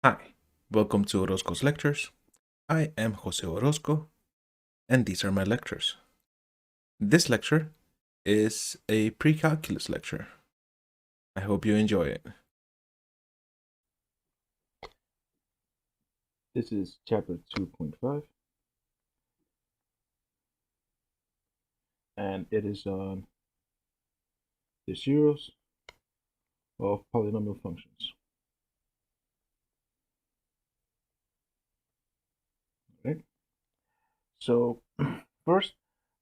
Hi, welcome to Orozco's Lectures. I am Jose Orozco, and these are my lectures. This lecture is a pre-calculus lecture. I hope you enjoy it. This is chapter 2.5, and it is on the zeros of polynomial functions. Right? So, first,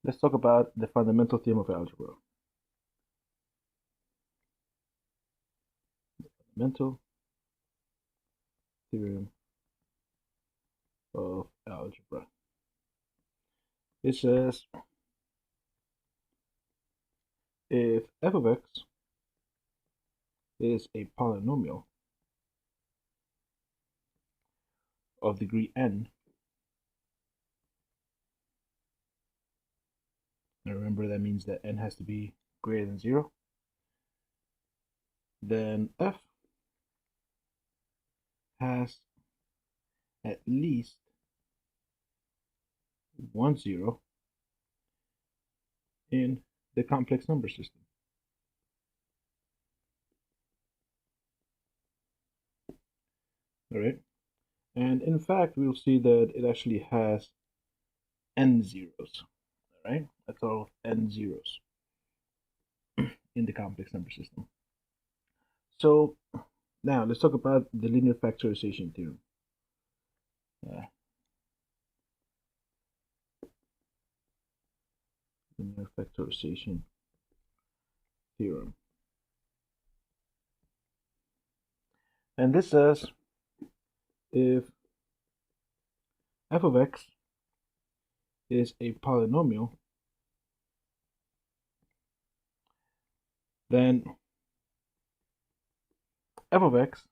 let's talk about the fundamental theorem of algebra. The fundamental theorem of algebra. It says if f of x is a polynomial of degree n, and remember that means that n has to be greater than 0, then f has at least one zero in the complex number system. All right. And in fact, we'll see that it actually has n zeros, all right? A total of n zeros in the complex number system. So now let's talk about the linear factorization theorem. Linear factorization theorem. And this says if f of x is a polynomial, then f of x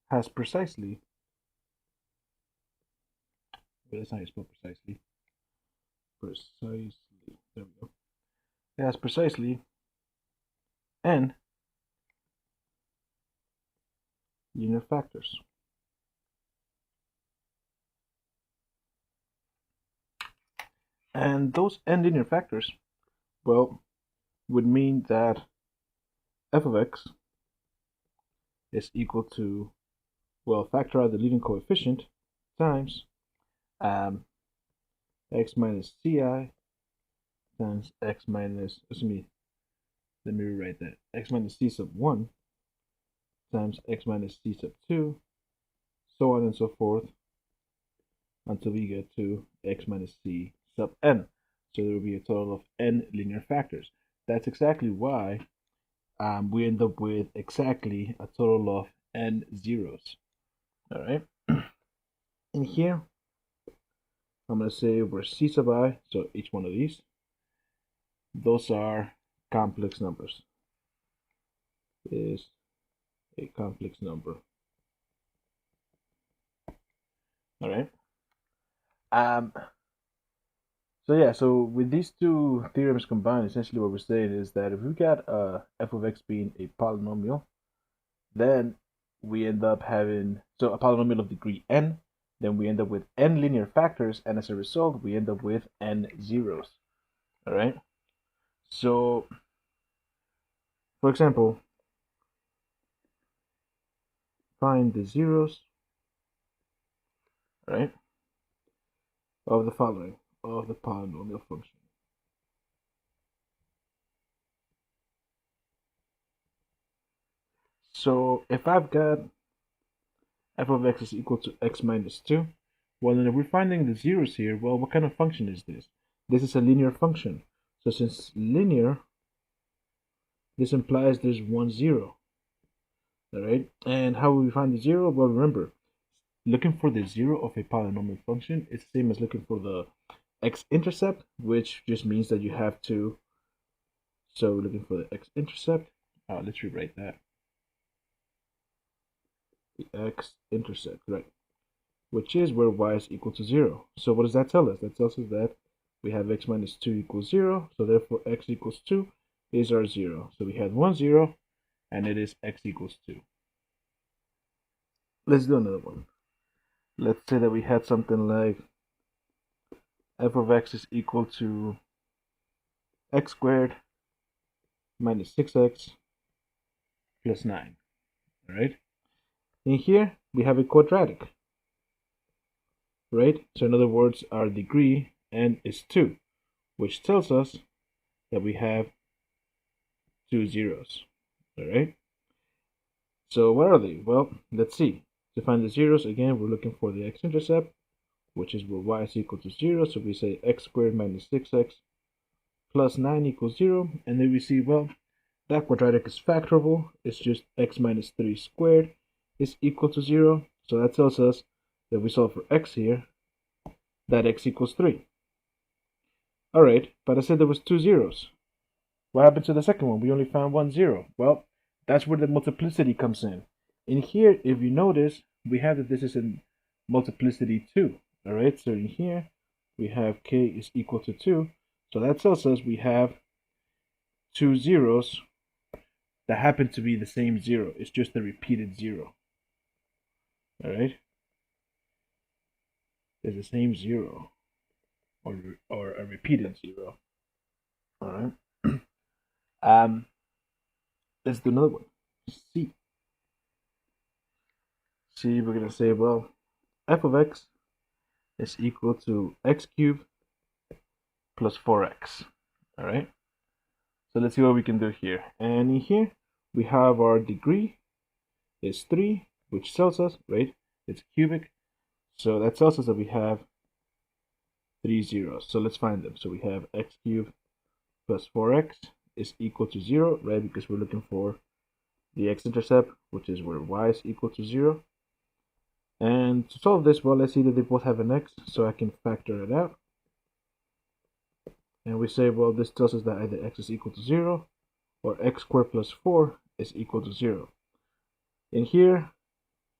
has precisely, well, that's not how you spell precisely, there we go. It has precisely n linear factors. And those n linear factors, well, would mean that f of x is equal to, well, factor out the leading coefficient times x minus ci times x minus, let me rewrite that, x minus c sub 1 times x minus c sub 2, so on and so forth, until we get to x minus c sub n. So there will be a total of n linear factors. That's exactly why we end up with exactly a total of n zeros. All right. In here, I'm going to say where c sub I, so each one of these, those are complex numbers. Is a complex number. All right. So yeah, so with these two theorems combined, essentially what we're saying is that if we got f of x being a polynomial, then we end up having, so a polynomial of degree n, then we end up with n linear factors, and as a result, we end up with n zeros. All right. So, for example, find the zeros, right, of the following, of the polynomial function. So if I've got f of x is equal to x minus 2, well, then if we're finding the zeros here, well, what kind of function is this? This is a linear function. So since linear, this implies there's 1, 0. All right. And how will we find the 0? Well, remember, looking for the 0 of a polynomial function is the same as looking for the x-intercept, which just means that you have to, so looking for the x-intercept, let's rewrite that. The x-intercept, right, which is where y is equal to 0. So what does that tell us? That tells us that we have x minus 2 equals 0, so therefore x equals 2 is our 0. So we had 1, 0, and it is x equals 2. let's do another one. Let's say that we had something like f of x is equal to x squared minus 6x plus 9. All right. In here, we have a quadratic, right? So in other words, our degree n is 2, which tells us that we have 2 zeros. All right. So what are they? Well, let's see. To find the zeros, again, we're looking for the x-intercept, which is where y is equal to 0. So we say x squared minus 6x plus 9 equals 0. And then we see, well, that quadratic is factorable. It's just x minus 3 squared is equal to 0. So that tells us that we solve for x here, that x equals 3. All right, but I said there was 2 zeros. What happened to the second one? We only found 1 0. Well, that's where the multiplicity comes in. In here, if you notice, we have that this is in multiplicity 2. All right, so in here, we have k is equal to 2. So that tells us we have 2 zeros that happen to be the same 0. It's just a repeated 0. All right, there's the same 0, or a repeated 0. All right. Let's do another one. C. C, we're gonna say, well, f of x is equal to x cubed plus 4x. All right. So let's see what we can do here. And in here, we have our degree is 3, which tells us, right, it's cubic. So that tells us that we have 3 zeros. So let's find them. So we have x cubed plus 4x is equal to 0, right, because we're looking for the x-intercept, which is where y is equal to 0. And to solve this, well, let's see that they both have an x, so I can factor it out. And we say, well, this tells us that either x is equal to 0 or x squared plus 4 is equal to 0. In here,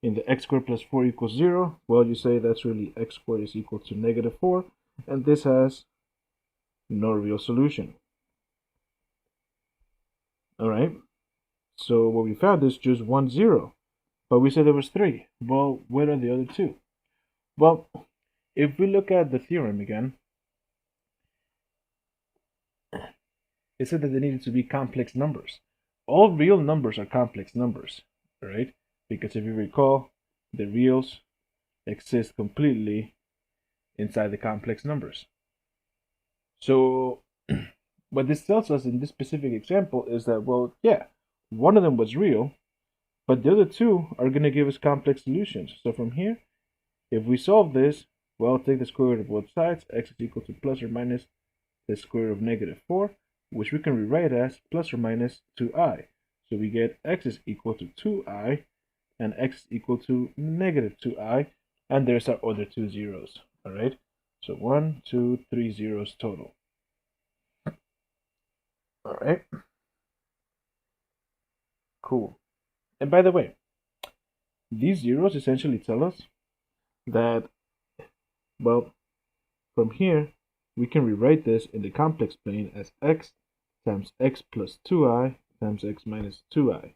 in the x squared plus 4 equals 0, well, you say that's really x squared is equal to negative 4, and this has no real solution. All right, so what we found is just 1 0, but we said there was 3. Well, where are the other 2? Well, if we look at the theorem again, it said that they needed to be complex numbers. All real numbers are complex numbers, right? Because if you recall, the reals exist completely inside the complex numbers. So what this tells us in this specific example is that, well, yeah, one of them was real, but the other 2 are going to give us complex solutions. So from here, if we solve this, well, take the square root of both sides. X is equal to plus or minus the square root of negative 4, which we can rewrite as plus or minus 2i. So we get x is equal to 2i, and x is equal to negative 2i, and there's our other 2 zeros. All right, so 1, 2, 3 zeros total. All right, cool. And by the way, these zeros essentially tell us that, well, from here, we can rewrite this in the complex plane as x times x plus 2i times x minus 2i.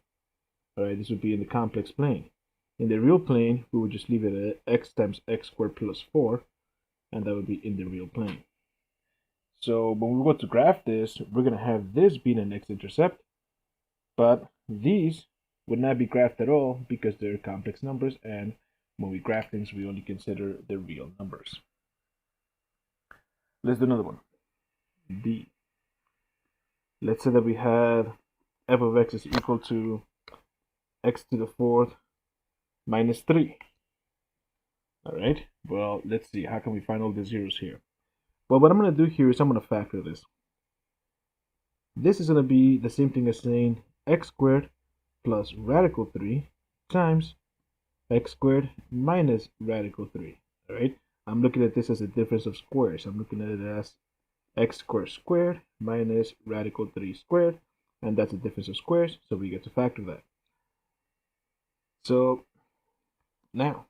All right, this would be in the complex plane. In the real plane, we would just leave it at x times x squared plus 4, and that would be in the real plane. So when we go to graph this, we're going to have this being an x-intercept, but these would not be graphed at all because they're complex numbers, and when we graph things, we only consider the real numbers. Let's do another one. D. Let's say that we had f of x is equal to x to the 4th minus 3. All right, well, let's see. How can we find all the zeros here? Well, what I'm going to do here is I'm going to factor this. This is going to be the same thing as saying x squared plus radical 3 times x squared minus radical 3. All right, I'm looking at this as a difference of squares. I'm looking at it as x squared squared minus radical 3 squared, and that's a difference of squares, so we get to factor that. So now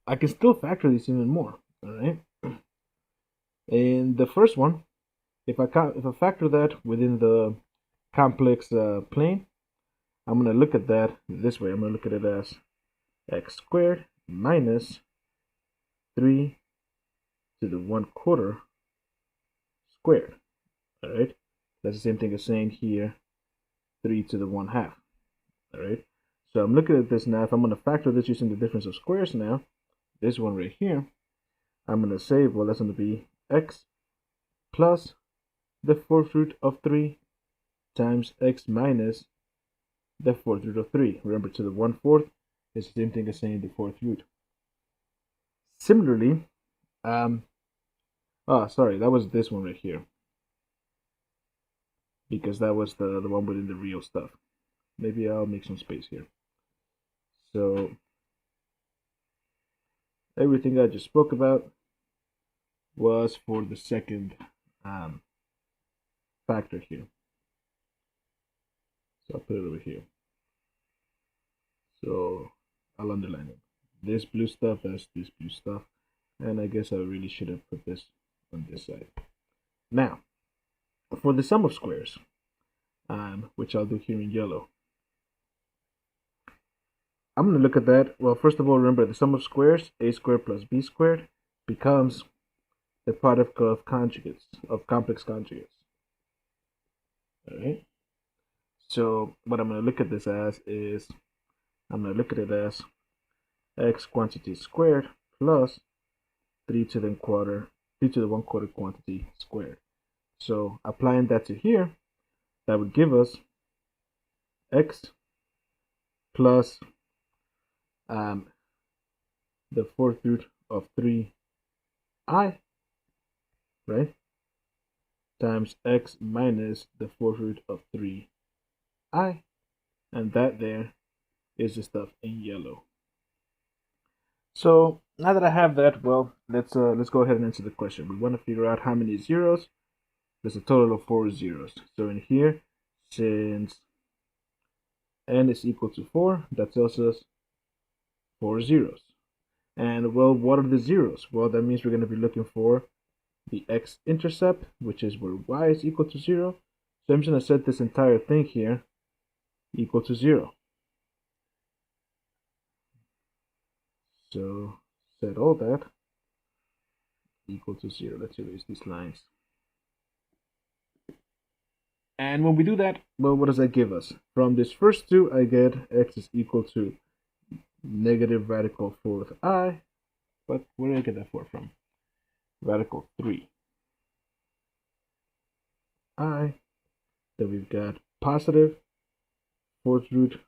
I can still factor these even more. All right, in the first one, if I factor that within the complex plane, I'm going to look at that this way. I'm going to look at it as x squared minus 3 to the 1/4 squared. All right, that's the same thing as saying here 3 to the 1/2. All right, so I'm looking at this now. If I'm going to factor this using the difference of squares now, this one right here, I'm going to say, well, that's going to be x plus the 4th root of 3 times x minus the 4th root of 3. Remember, to the 1/4 is the same thing as saying the 4th root. Similarly, sorry, that was this one right here, because that was the one within the real stuff. Maybe I'll make some space here. So everything I just spoke about was for the second factor here. So I'll put it over here. So I'll underline it. This blue stuff, that's this blue stuff. And I guess I really should have put this on this side. Now, for the sum of squares, which I'll do here in yellow, I'm going to look at that. Well, first of all, remember the sum of squares, a squared plus b squared, becomes the product of conjugates, of complex conjugates. All right. So what I'm going to look at this as is, I'm going to look at it as x quantity squared plus 3 to the 1/4 quantity squared. So applying that to here, that would give us x plus the 4th root of 3i, right, times x minus the 4th root of 3i, and that there is the stuff in yellow. So now that I have that, well, let's go ahead and answer the question. We want to figure out how many zeros. There's a total of 4 zeros. So in here, since n is equal to 4, that tells us 4 zeros. And well, what are the zeros? Well, that means we're going to be looking for the x-intercept, which is where y is equal to 0. So I'm just going to set this entire thing here equal to 0. So set all that equal to 0. Let's erase these lines. And when we do that, well, what does that give us? From this first two, I get x is equal to negative radical 4th I. But where did I get that 4 from? Radical 3 I. Then we've got positive 4th root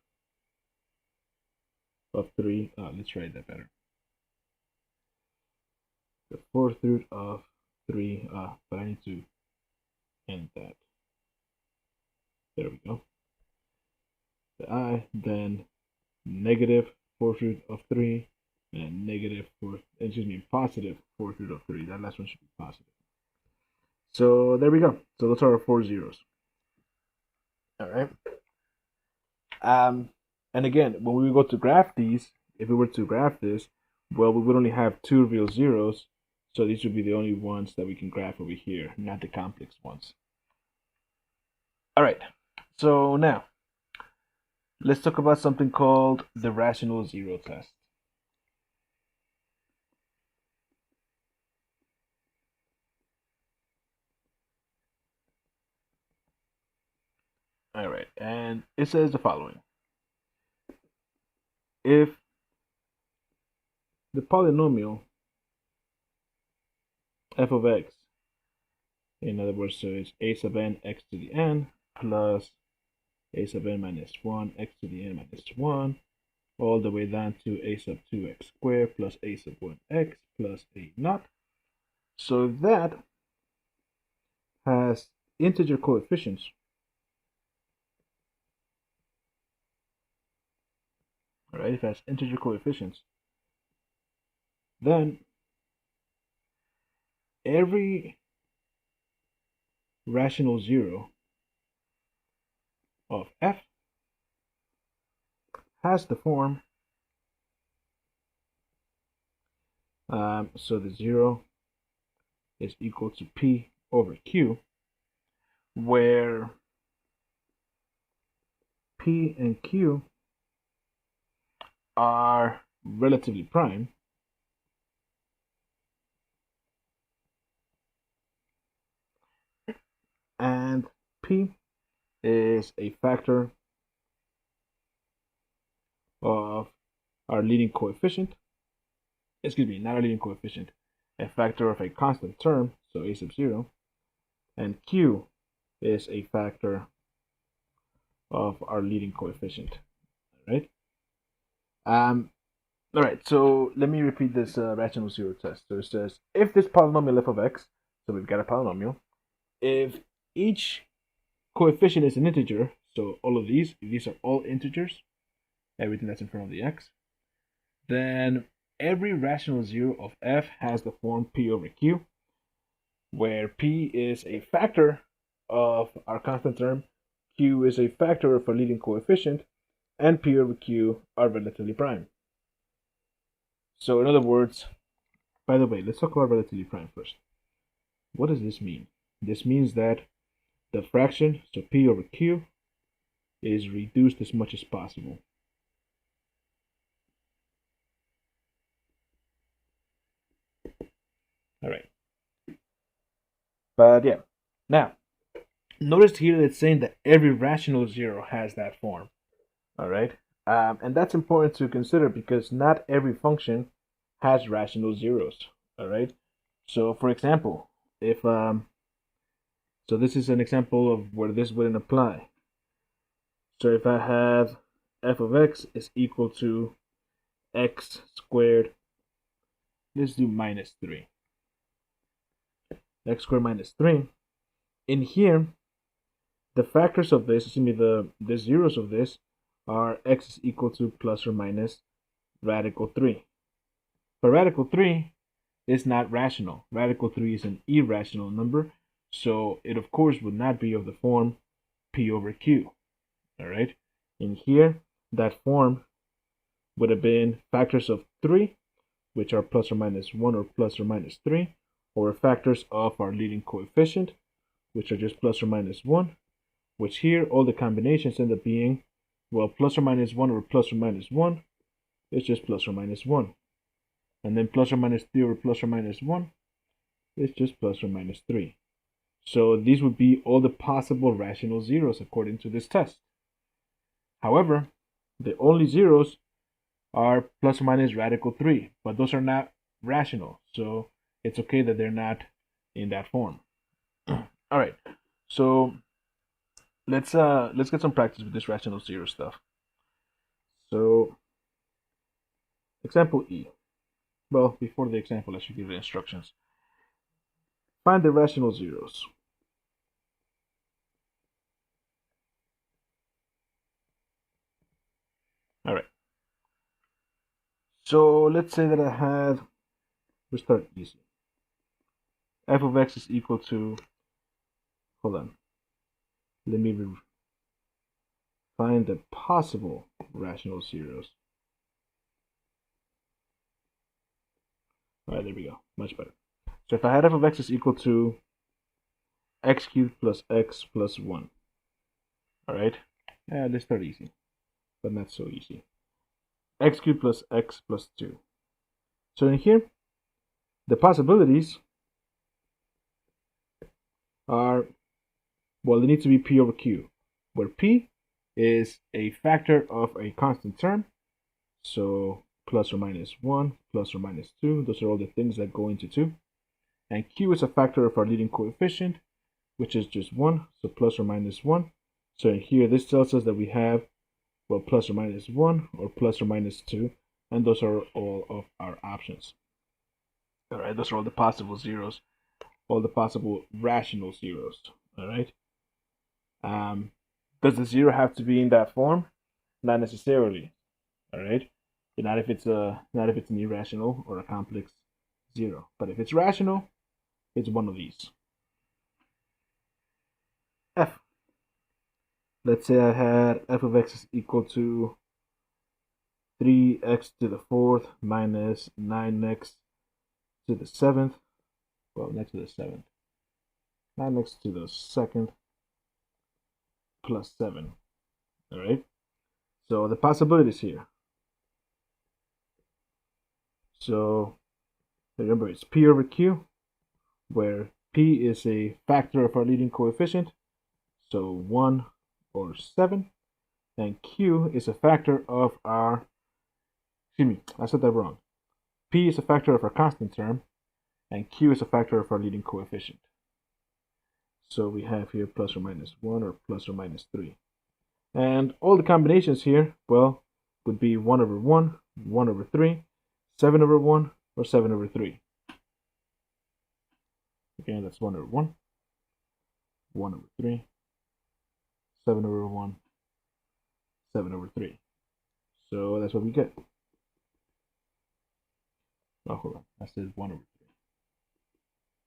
of 3. Let's write that better. The 4th root of 3. But I need to end that. There we go. The I, then negative 4th root of 3, and positive 4th root of 3. That last one should be positive. So there we go. So those are our 4 zeros. All right. And again, when we go to graph these, if we were to graph this, well, we would only have 2 real zeros. So these would be the only ones that we can graph over here, not the complex ones. All right. So now, let's talk about something called the rational zero test. All right, and it says the following. If the polynomial f of x, in other words, so it's a sub n x to the n plus a sub n minus 1 x to the n minus 1, all the way down to a sub 2x squared plus a sub 1x plus a naught. So that has integer coefficients. All right, if it has integer coefficients, then every rational zero of f has the form, so the 0 is equal to p over q, where p and q are relatively prime, and P is a factor of our leading coefficient. Excuse me, not our leading coefficient, a factor of a constant term, so a sub 0, and Q is a factor of our leading coefficient. All right. All right. So let me repeat this rational zero test. So it says if this polynomial f of x, so we've got a polynomial, if each coefficient is an integer, so all of these, if these are all integers, everything that's in front of the x, then every rational zero of f has the form p over q, where p is a factor of our constant term, q is a factor of our leading coefficient, and p over q are relatively prime. So in other words, by the way, let's talk about relatively prime first. What does this mean? This means that the fraction, so p over q, is reduced as much as possible. All right. But yeah, now notice here that it's saying that every rational zero has that form. All right, and that's important to consider because not every function has rational zeros. All right, so for example, if so this is an example of where this wouldn't apply. So if I have f of x is equal to x squared, let's do minus 3. X squared minus 3. In here, the factors of this, excuse me, the zeros of this are x is equal to plus or minus radical 3. But radical 3 is not rational. Radical 3 is an irrational number, so it of course would not be of the form p over q. All right. In here, that form would have been factors of 3, which are plus or minus 1 or plus or minus 3, or factors of our leading coefficient, which are just plus or minus 1, which here all the combinations end up being, well, plus or minus 1 or plus or minus 1 is just plus or minus 1. And then plus or minus 3 or plus or minus 1 is just plus or minus 3. So these would be all the possible rational zeros according to this test. However, the only zeros are plus or minus radical 3, but those are not rational, so it's okay that they're not in that form. All right, so let's get some practice with this rational zero stuff. So example E. Well, before the example, I should give the instructions. Find the rational zeros. All right. So let's say that I have, let's start easy. F of x is equal to, hold on, let me find the possible rational zeros. All right, there we go, much better. So if I had f of x is equal to x cubed plus x plus 1, all right, let's start easy, but not so easy. X cubed plus x plus 2. So in here, the possibilities are, well, they need to be p over q, where p is a factor of a constant term, so plus or minus 1, plus or minus 2, those are all the things that go into 2. And q is a factor of our leading coefficient, which is just 1, so plus or minus 1. So in here, this tells us that we have, well, plus or minus 1 or plus or minus 2, and those are all of our options. All right, those are all the possible zeros, all the possible rational zeros. All right. Does the zero have to be in that form? Not necessarily. All right. Not if it's an irrational or a complex zero. But if it's rational, it's one of these. F. Let's say I had f of x is equal to 3x to the 4th minus 9x to the 7th. Well, next to the 7th. 9x to the 2nd plus 7. All right. So the possibilities here. So remember, it's P over Q, where P is a factor of our leading coefficient, so 1 or 7, and Q is a factor of our, excuse me, I said that wrong. P is a factor of our constant term, and Q is a factor of our leading coefficient. So we have here plus or minus 1 or plus or minus 3. And all the combinations here, well, would be 1 over 1, 1 over 3, 7 over 1, or 7 over 3. Again, that's 1 over 1, 1 over 3, 7 over 1, 7 over 3. So that's what we get. Oh, hold on. I said 1 over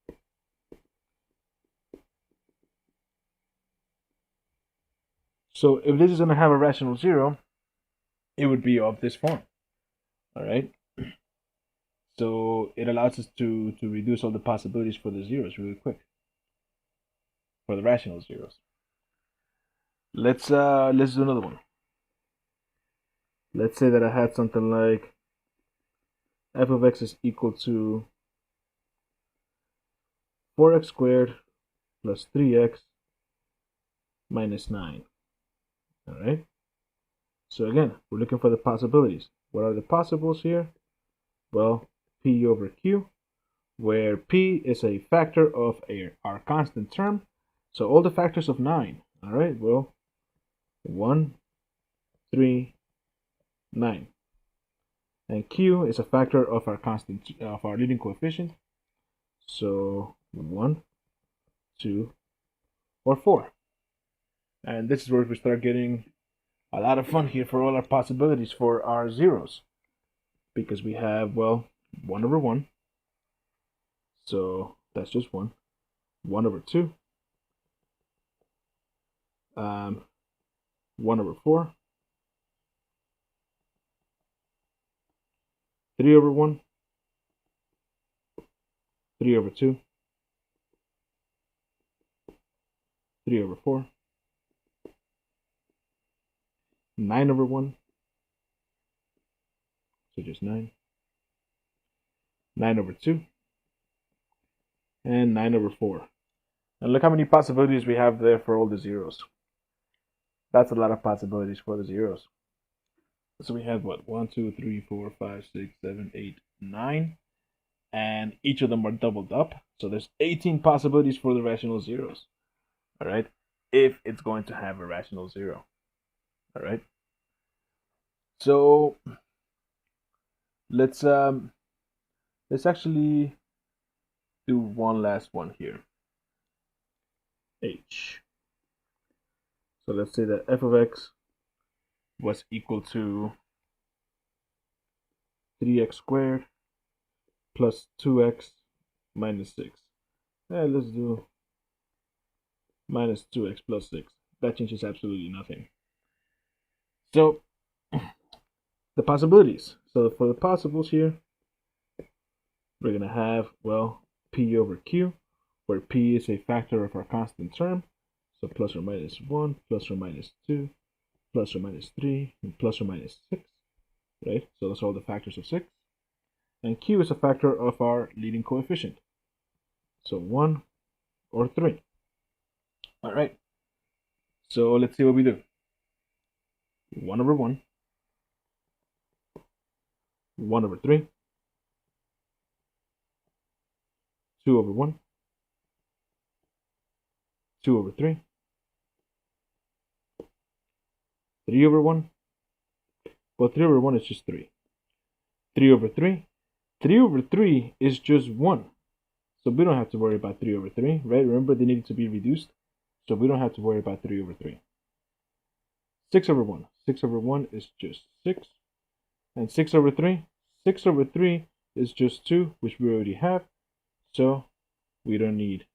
3. So if this is going to have a rational zero, it would be of this form. All right. So it allows us to reduce all the possibilities for the zeros really quick, for the rational zeros. Let's do another one. Let's say that I had something like f of x is equal to 4x squared plus 3x minus 9. All right. So again, we're looking for the possibilities. What are the possibles here? Well, p over q, where p is a factor of our constant term. So all the factors of 9. All right. Well, 1, 3, 9. And q is a factor of our constant of our leading coefficient. So 1, 2, or 4. And this is where we start getting a lot of fun here for all our possibilities for our zeros, because we have, well, 1 over 1, so that's just 1, 1 over 2, 1 over 4, 3 over 1, 3 over 2, 3 over 4, 9 over 1, so just 9, 9 over 2, and 9 over 4. And look how many possibilities we have there for all the zeros. That's a lot of possibilities for the zeros. So we have what? 1, 2, 3, 4, 5, 6, 7, 8, 9. And each of them are doubled up. So there's 18 possibilities for the rational zeros. All right. If it's going to have a rational zero. All right. So let's actually do one last one here. H. So let's say that f of x was equal to 3x squared plus 2x minus 6. Let's do minus 2x plus 6. That changes absolutely nothing. So the possibilities. So for the possibles here, we're going to have, well, p over q, where p is a factor of our constant term. So plus or minus 1, plus or minus 2, plus or minus 3, and plus or minus 6. Right? So those are all the factors of 6. And q is a factor of our leading coefficient. So 1 or 3. All right. So let's see what we do. 1 over 1, 1 over 3, 2 over 1, 2 over 3, 3 over 1. Well, 3 over 1 is just 3. 3 over 3. 3 over 3 is just 1. So we don't have to worry about 3 over 3, right? Remember, they needed to be reduced. So we don't have to worry about 3 over 3. 6 over 1. 6 over 1 is just 6. And 6 over 3. 6 over 3 is just 2, which we already have. So we don't need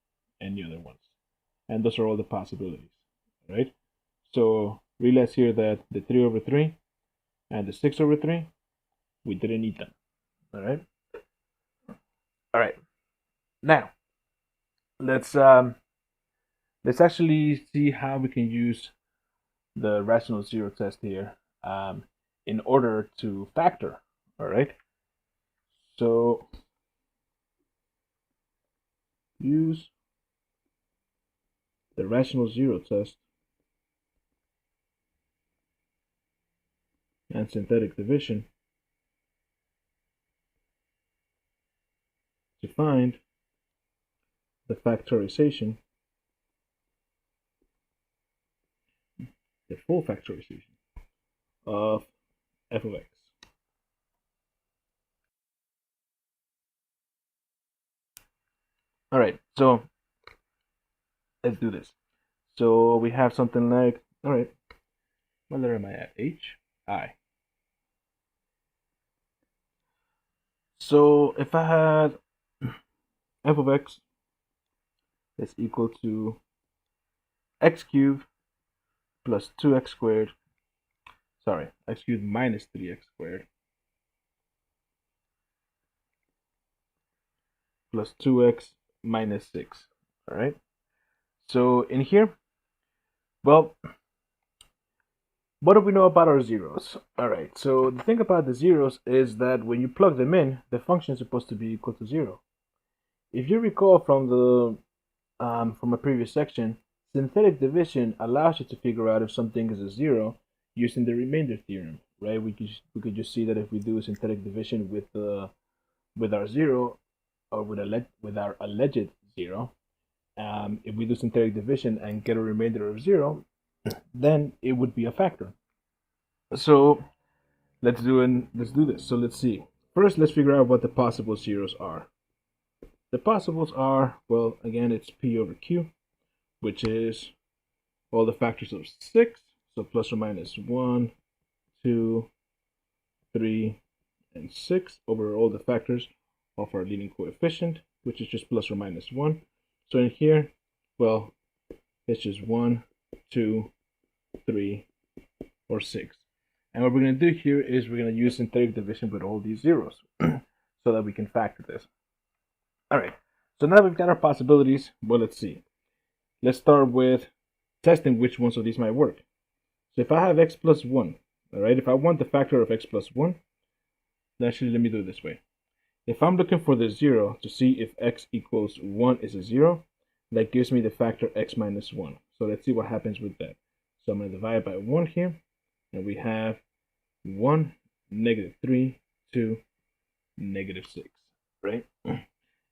any other ones. And those are all the possibilities, right? So realize here that the 3 over 3 and the 6 over 3, we didn't need them, all right? All right. Now, let's actually see how we can use the rational zero test here in order to factor, all right? So use the rational zero test and synthetic division to find the factorization, the full factorization of f of x. All right, so let's do this. So we have something like, all right, what letter am I at? H? I. So if I had f of x is equal to x cubed plus 2x squared, sorry, x cubed minus 3x squared plus 2x minus 6, all right? So in here, well, what do we know about our zeros? All right, so the thing about the zeros is that when you plug them in, the function is supposed to be equal to 0. If you recall from a previous section, synthetic division allows you to figure out if something is a 0 using the remainder theorem, right? We could just see that if we do synthetic division with our 0 or with our alleged 0, if we do synthetic division and get a remainder of 0, then it would be a factor. So let's do this. So let's see. First, let's figure out what the possible zeros are. The possibles are, well, again, it's p over q, which is all the factors of 6, so plus or minus 1, 2, 3, and 6 over all the factors of our leading coefficient, which is just plus or minus 1. So in here, well, it's just 1, 2, 3, or 6. And what we're going to do here is we're going to use synthetic division with all these zeros so that we can factor this. All right, so now we've got our possibilities. Well, let's see. Let's start with testing which ones of these might work. So if I have x plus 1, all right, if I want the factor of x plus 1, actually, let me do it this way. If I'm looking for the 0 to see if x equals 1 is a 0, that gives me the factor x minus 1. So let's see what happens with that. So I'm going to divide by 1 here, and we have 1, negative 3, 2, negative 6, right?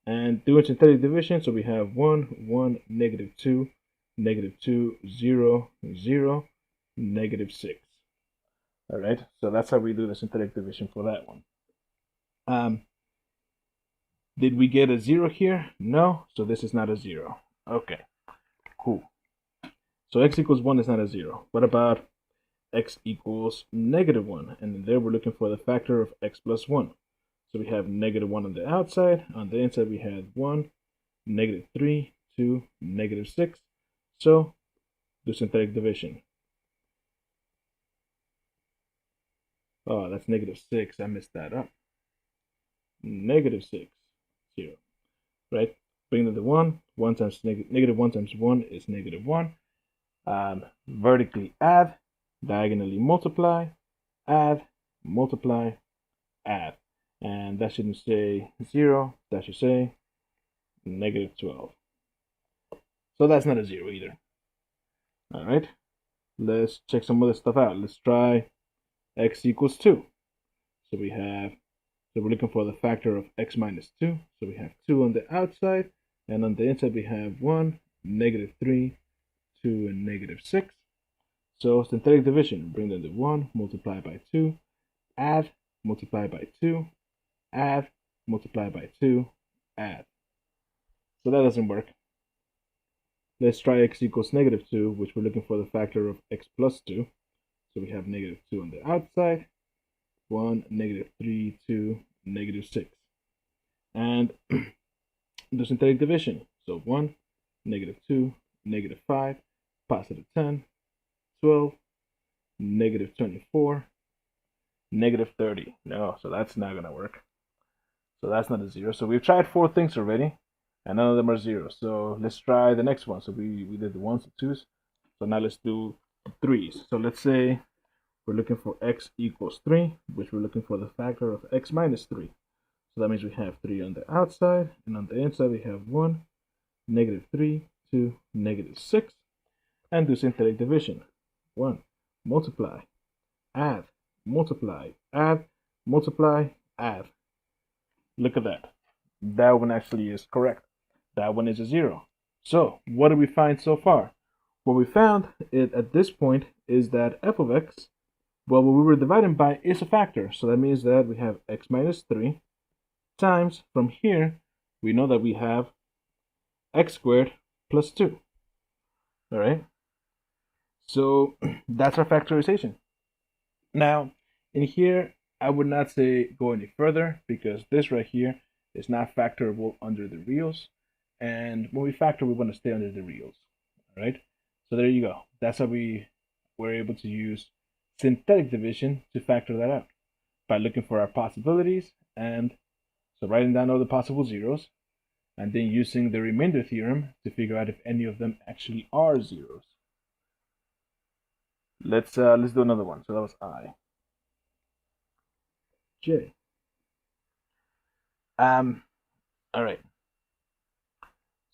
And doing synthetic division, so we have 1, 1, negative 2, negative 2, 0, 0, negative 6. All right, so that's how we do the synthetic division for that one. Did we get a 0 here? No, so this is not a 0. Okay, cool. So x equals 1 is not a 0. What about x equals negative 1? And there we're looking for the factor of x plus 1. So we have negative 1 on the outside. On the inside, we have 1, negative 3, 2, negative 6. So do synthetic division. Oh, that's negative 6. I messed that up. Negative 6, 0. Right? Bring to the 1. 1 times negative 1 times 1 is negative 1. Vertically add. Diagonally multiply. Add. Multiply. Add. And that shouldn't say 0. That should say negative 12. So that's not a 0 either. All right. Let's check some other stuff out. Let's try x equals 2. So we're looking for the factor of x minus 2. So we have 2 on the outside. And on the inside, we have 1, negative 3, 2, and negative 6. So synthetic division, bring them to 1, multiply by 2, add, multiply by 2, add, multiply by 2, add. So that doesn't work. Let's try x equals negative 2, which we're looking for the factor of x plus 2. So we have negative 2 on the outside, 1, negative 3, 2, negative 6. And do synthetic division. So 1, negative 2, negative 5, positive 10, 12, negative 24, negative 30. No, so that's not going to work. So that's not a 0. So we've tried 4 things already, and none of them are 0. So let's try the next one. So we did the 1s and 2s. So now let's do 3s. So let's say we're looking for x equals 3, which we're looking for the factor of x minus 3. So that means we have 3 on the outside, and on the inside we have 1, -3, 2, -6, and do synthetic division. 1, multiply, add, multiply, add, multiply, add. Look at that. That one actually is correct. That one is a 0. So what did we find so far? What we found at this point is that f of x, well, what we were dividing by is a factor. So that means that we have x minus 3 times, from here, we know that we have x squared plus 2. All right? So that's our factorization. Now, in here, I would not say go any further because this right here is not factorable under the reals. And when we factor, we want to stay under the reals. All right? So there you go. That's how we were able to use synthetic division to factor that out by looking for our possibilities, and so writing down all the possible zeros, and then using the remainder theorem to figure out if any of them actually are zeros. Let's do another one. So that was I. J. All right.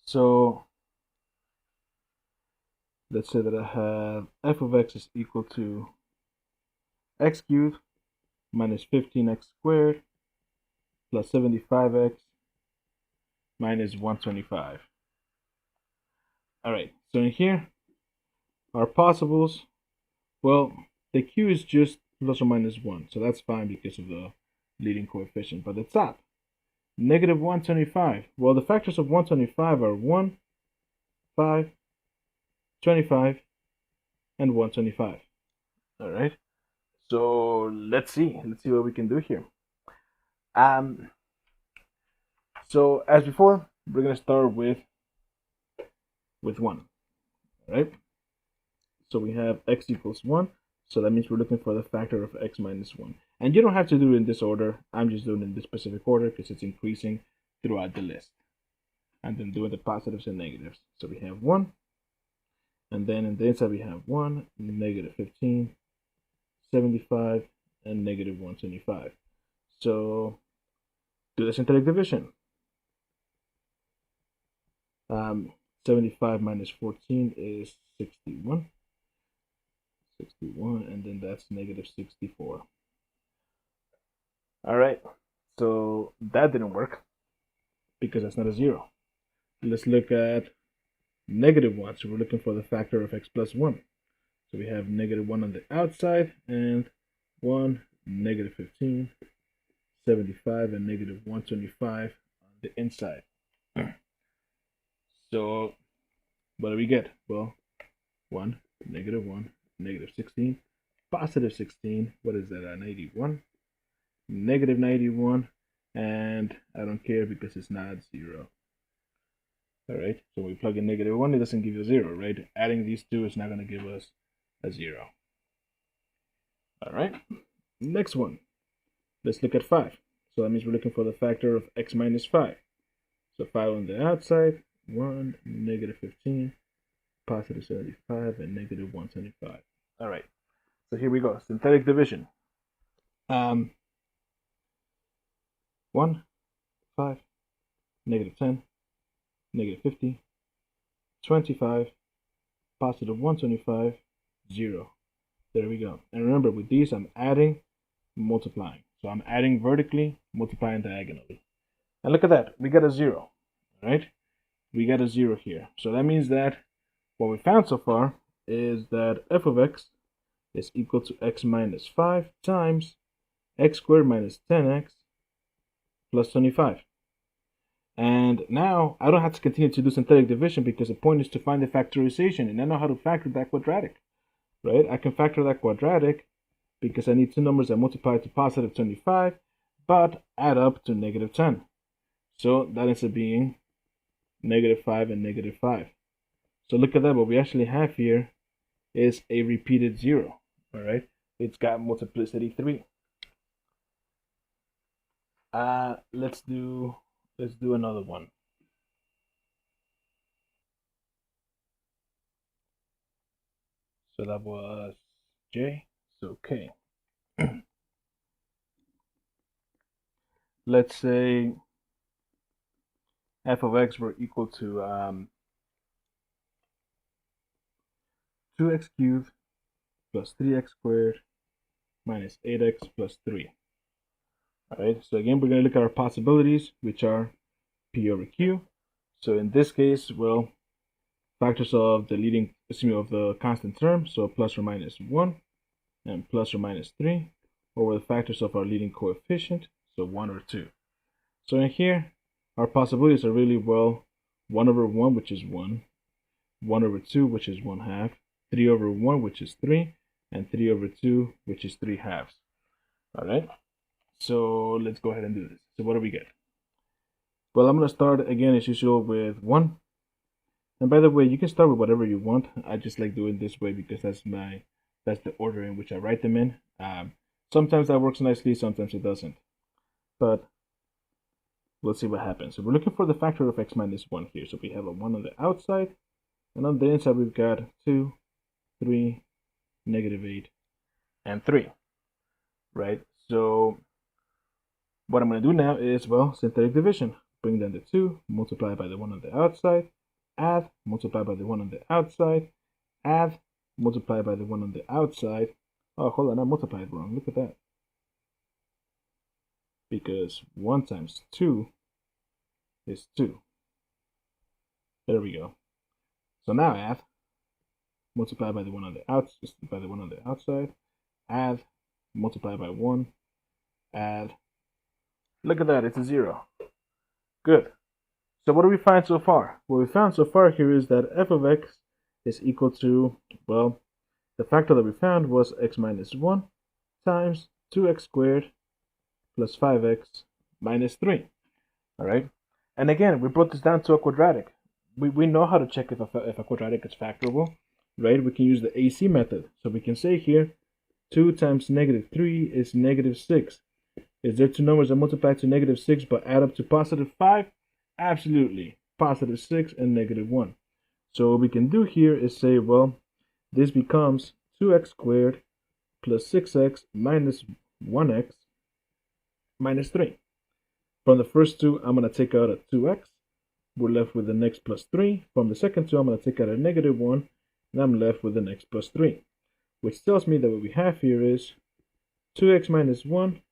So let's say that I have f of x is equal to x cubed minus 15x squared plus 75x minus 125. All right, so in here, our possibles, well, the q is just plus or minus 1, so that's fine because of the leading coefficient. But the top, negative 125. Well, the factors of 125 are 1, 5, 25, and 125. All right, so let's see what we can do here. So as before, we're gonna start with 1. All right, so we have x equals 1, so that means we're looking for the factor of x minus 1. And you don't have to do it in this order. I'm just doing it in this specific order because it's increasing throughout the list. And then doing the positives and negatives. So we have 1, and then in the inside we have 1, negative 15, 75, and negative 125. So do the synthetic division. 75 minus 14 is 61. 61, and then that's negative 64. All right, so that didn't work because that's not a 0. Let's look at negative 1. So we're looking for the factor of x plus 1. So we have negative 1 on the outside and 1, negative 15, 75, and negative 125 on the inside. So what do we get? Well, 1, negative 1, negative 16, positive 16. What is that? 91, negative 91, and I don't care because it's not 0. All right, so when we plug in negative 1, it doesn't give you a 0, right? Adding these two is not going to give us a 0. All right, next one. Let's look at 5. So that means we're looking for the factor of x minus 5. So 5 on the outside, 1, negative 15, positive 75, and negative 125. All right, so here we go. Synthetic division. 1, 5, negative 10, negative 50, 25, positive 125, 0. There we go. And remember, with these, I'm adding, multiplying. So I'm adding vertically, multiplying diagonally. And look at that. We got a 0, right? We got a 0 here. So that means that what we found so far is that f of x is equal to x minus 5 times x squared minus 10x plus 25. And now I don't have to continue to do synthetic division because the point is to find the factorization, and I know how to factor that quadratic, right? I can factor that quadratic because I need two numbers that multiply to positive 25 but add up to negative 10. So that ends up being negative 5 and negative 5. So look at that. What we actually have here is a repeated 0. All right, it's got multiplicity 3. Let's do another one. So that was J. So K. let's say f of x were equal to 2x cubed plus 3x squared minus 8x plus 3. All right, so again, we're going to look at our possibilities, which are p over q. So in this case, well, factors of the leading, of the constant term, so plus or minus 1 and plus or minus 3, over the factors of our leading coefficient, so 1 or 2. So in here, our possibilities are really, well, 1 over 1, which is 1, 1 over 2, which is 1/2, 3 over 1, which is 3, and 3 over 2, which is 3/2. All right, so let's go ahead and do this. So what do we get? Well, I'm going to start again as usual with 1. And by the way, you can start with whatever you want. I just like doing it this way because that's the order in which I write them in. Sometimes that works nicely, sometimes it doesn't. But let's see what happens. So we're looking for the factor of x minus 1 here. So we have a 1 on the outside, and on the inside we've got 2, 3, -8, and 3. Right? So what I'm going to do now is, well, synthetic division. Bring down the 2, multiply by the 1 on the outside, add, multiply by the 1 on the outside, add, multiply by the 1 on the outside. Oh, hold on, I multiplied wrong. Look at that. Because 1 times 2 is 2. There we go. So now add, multiply by the 1 on the outside, add, multiply by 1, add. Look at that, it's a 0. Good. So what do we find so far? What we found so far here is that f of x is equal to, well, the factor that we found was x minus 1 times 2x squared plus 5x minus 3. All right? And again, we brought this down to a quadratic. We know how to check if a quadratic is factorable, right? We can use the AC method. So we can say here, 2 times -3 is -6. Is there two numbers that multiply to -6 but add up to +5? Absolutely. +6 and -1. So what we can do here is say, well, this becomes 2x squared plus 6x minus 1x minus 3. From the first two, I'm going to take out a 2x. We're left with an x plus 3. From the second two, I'm going to take out a -1, and I'm left with an x plus 3, which tells me that what we have here is 2x minus 1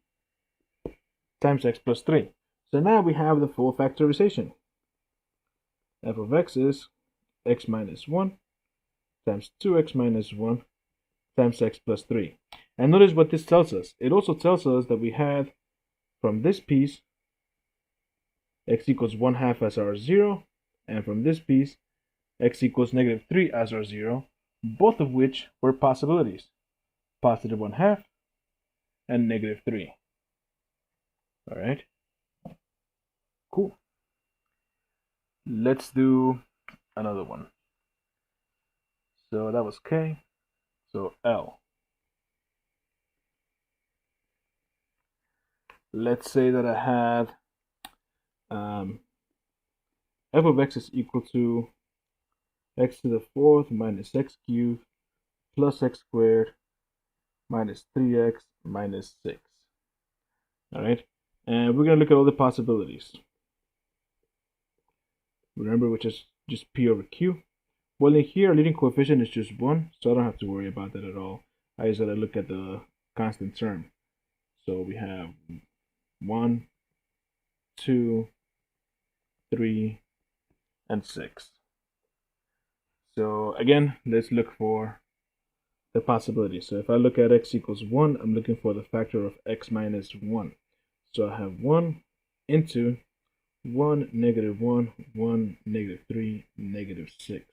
times x plus 3. So now we have the full factorization. F of x is x minus 1 times 2x minus 1 times x plus 3. And notice what this tells us. It also tells us that we have, from this piece, x equals 1/2 as our 0, and from this piece, x equals -3 as our 0, both of which were possibilities. +1/2 and -3. All right. Cool. Let's do another one. So that was K. So L. Let's say that I had f of x is equal to x to the 4th minus x cubed plus x squared minus 3x minus 6. All right. And we're going to look at all the possibilities. Remember, which is just p over q. Well, in here, our leading coefficient is just 1, so I don't have to worry about that at all. I just got to look at the constant term. So we have 1, 2, 3, and 6. So again, let's look for the possibilities. So if I look at x equals 1, I'm looking for the factor of x minus 1. So I have 1 into 1, -1, 1, -3, -6.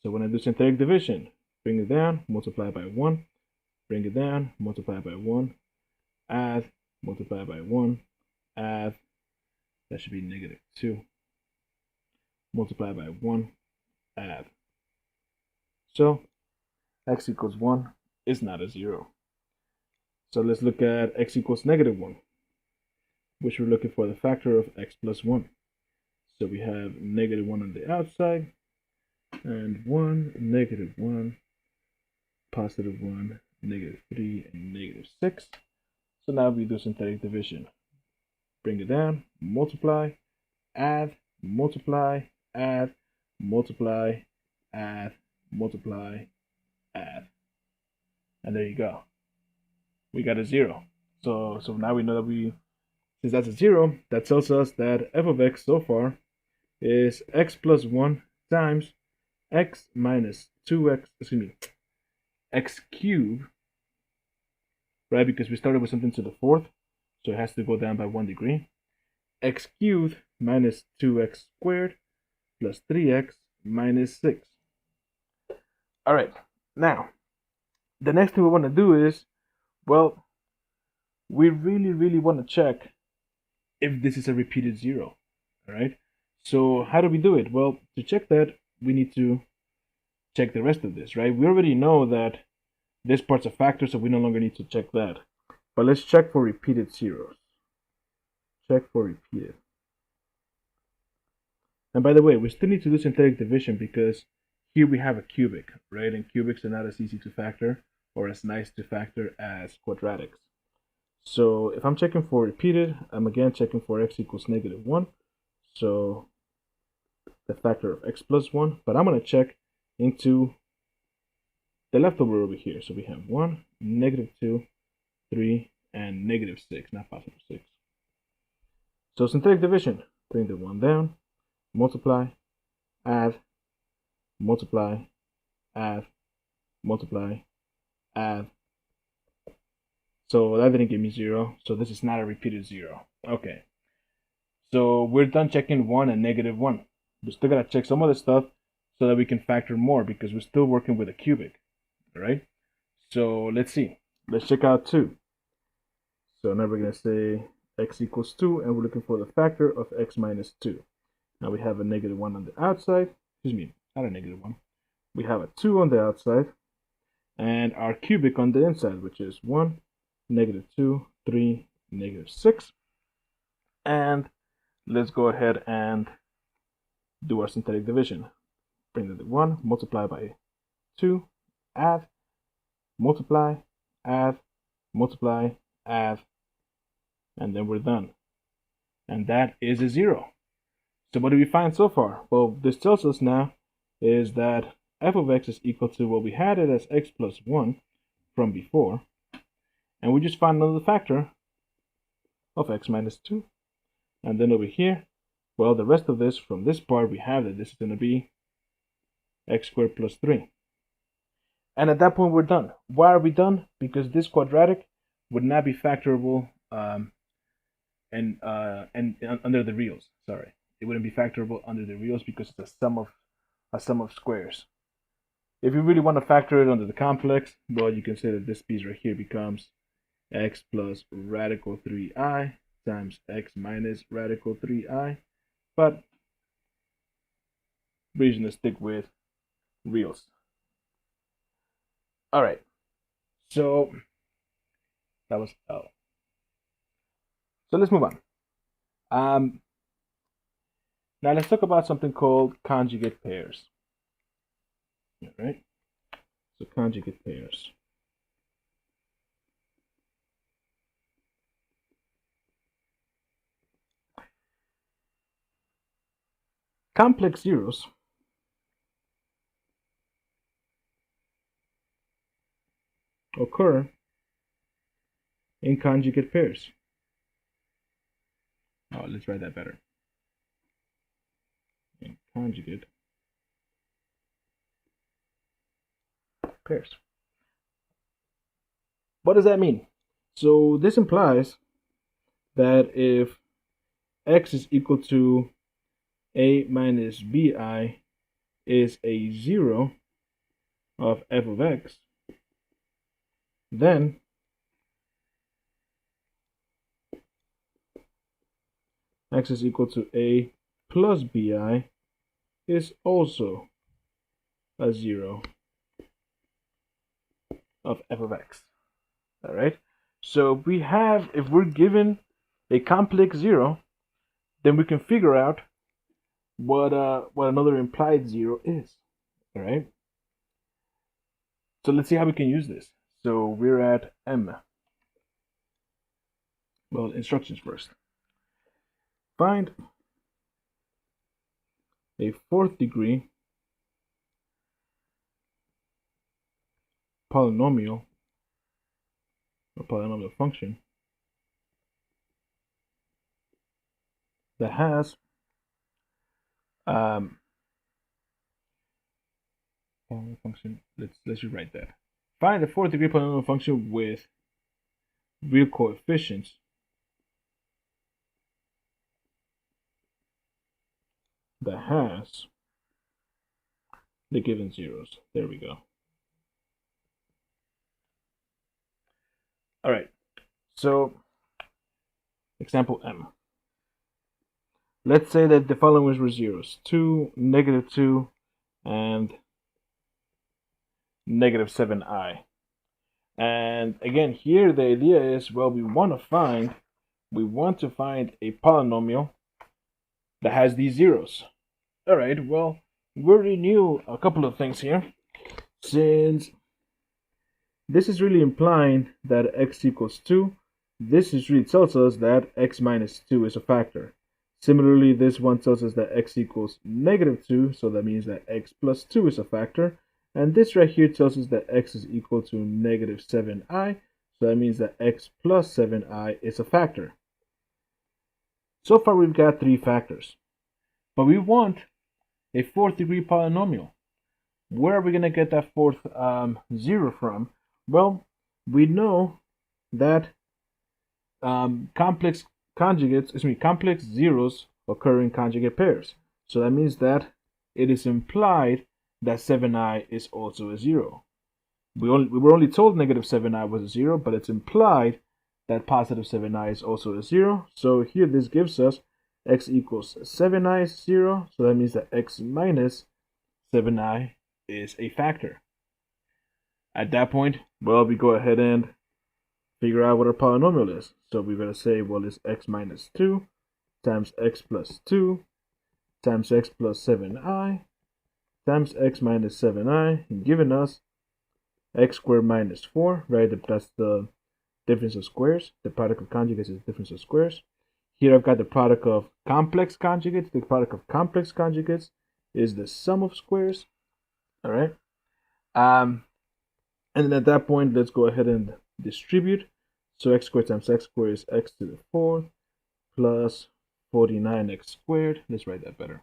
So when I do synthetic division, bring it down, multiply by 1, bring it down, multiply by 1, add, multiply by 1, add, that should be -2, multiply by 1, add. So x equals 1 is not a 0. So let's look at x equals -1, which we're looking for the factor of x plus 1. So we have -1 on the outside, and 1, -1, +1, -3, and -6. So now we do synthetic division. bring it down, multiply, add, multiply, add, multiply, add, multiply, add. And there you go. We got a 0. So now we know that since that's a 0, that tells us that f of x so far is x plus 1 times x minus 2x, x cubed, right? Because we started with something to the fourth, so it has to go down by 1 degree. X cubed minus 2x squared plus 3x minus 6. All right, now, the next thing we want to do is, well, we really want to check if this is a repeated 0, all right? So how do we do it? Well, to check that, we need to check the rest of this, right? We already know that this part's a factor, so we no longer need to check that. But let's check for repeated zeros. Check for repeated. And by the way, we still need to do synthetic division because here we have a cubic, right? And cubics are not as easy to factor or as nice to factor as quadratics. So if I'm checking for repeated, I'm again checking for x equals -1. So the factor of x plus 1. But I'm going to check into the leftover over here. So we have 1, -2, 3, and -6, not positive 6. So synthetic division, bring the 1 down, multiply, add, multiply, add, multiply, add. So that didn't give me 0, so this is not a repeated 0. Okay, so we're done checking 1 and -1. We still gotta check some other stuff so that we can factor more because we're still working with a cubic, all right? So let's see. Let's check out 2. So now we're gonna say x equals 2, and we're looking for the factor of x minus 2. Now we have a -1 on the outside. Excuse me, not a -1. We have a 2 on the outside, and our cubic on the inside, which is 1, -2, 3, -6. And let's go ahead and do our synthetic division. Bring the 1, multiply by 2, add, multiply, add, multiply, add, and then we're done. And that is a 0. So what do we find so far? Well, this tells us now is that f of x is equal to, well, we had it as x plus 1 from before, and we just find another factor of x minus 2. And then over here, well, the rest of this, from this part, we have that this is going to be x squared plus 3. And at that point, we're done. Why are we done? Because this quadratic would not be factorable and under the reals. Sorry, it wouldn't be factorable under the reals because it's a sum of squares. If you really want to factor it under the complex, well, you can say that this piece right here becomes x plus radical 3i times x minus radical 3i, but we're just going to stick with reals. All right, so that was L. So let's move on. Now let's talk about something called conjugate pairs. All right, so conjugate pairs. Complex zeros occur in conjugate pairs. Oh, let's write that better. In conjugate pairs. What does that mean? So this implies that if x is equal to a minus bi is a 0 of f of x, then x is equal to a plus bi is also a 0 of f of x. All right, so if we're given a complex 0, then we can figure out what another implied 0 is. All right, so let's see how we can use this. So we're at M. Well, instructions first. find a fourth degree polynomial or polynomial function that has function. Let's just write that. Find a fourth degree polynomial function with real coefficients that has the given zeros. There we go. All right. So, example M. Let's say that the following were zeros: 2, -2, and -7i. And again, here the idea is, well, we want to find a polynomial that has these zeros. All right. Well, we already knew a couple of things here, since this is really implying that x equals 2. This is really tells us that x minus 2 is a factor. Similarly, this one tells us that x equals -2, so that means that x plus 2 is a factor. And this right here tells us that x is equal to -7i, so that means that x plus 7i is a factor. So far we've got 3 factors, but we want a fourth degree polynomial. Where are we going to get that fourth zero from? Well, we know that complex zeros occur in conjugate pairs. So that means that it is implied that 7i is also a zero. We were only told -7i was a zero, but it's implied that positive 7i is also a zero. So here this gives us x equals 7i is 0. So that means that x minus 7i is a factor. At that point, well, we go ahead and figure out what our polynomial is. So we're going to say, well, it's x minus 2 times x plus 2 times x plus 7i times x minus 7i, giving us x squared minus 4, right? That's the difference of squares. The product of conjugates is the difference of squares. Here I've got the product of complex conjugates. The product of complex conjugates is the sum of squares. All right. And then at that point, let's go ahead and distribute. So x squared times x squared is x to the 4th plus 49x squared. Let's write that better.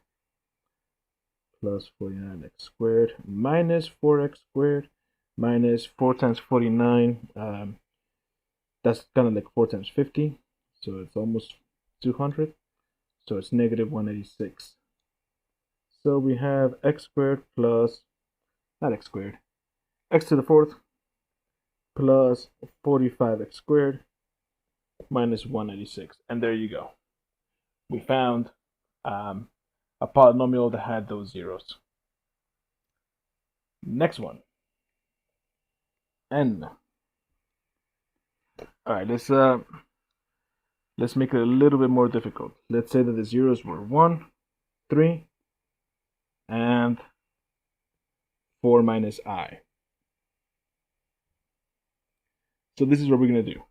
Plus 49x squared minus 4x squared minus 4 times 49. That's kind of like 4 times 50. So it's almost 200. So it's -186. So we have x squared plus, not x squared, x to the 4th plus 45x squared minus 186. And there you go. We found a polynomial that had those zeros. Next one. N. All right, let's make it a little bit more difficult. Let's say that the zeros were 1, 3, and 4 minus I. So this is what we're going to do.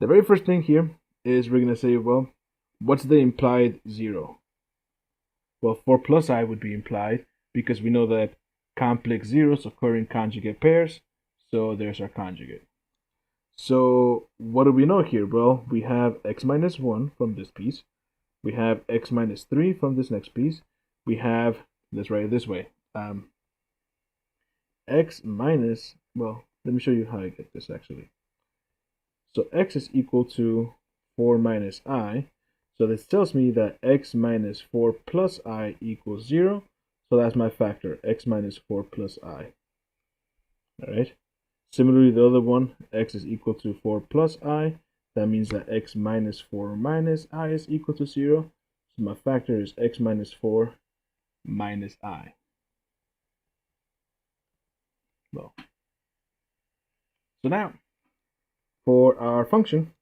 The very first thing here is we're going to say, well, what's the implied zero? Well, 4 plus I would be implied because we know that complex zeros occur in conjugate pairs. So there's our conjugate. So what do we know here? Well, we have x minus 1 from this piece. We have x minus 3 from this next piece. We have, let's write it this way. X minus, well, let me show you how I get this actually. So x is equal to 4 minus I. So this tells me that x minus 4 plus I equals 0. So that's my factor, x minus 4 plus I. All right. Similarly, the other one, x is equal to 4 plus I. That means that x minus 4 minus I is equal to 0. So my factor is x minus 4 minus I. Well, so now, for our function,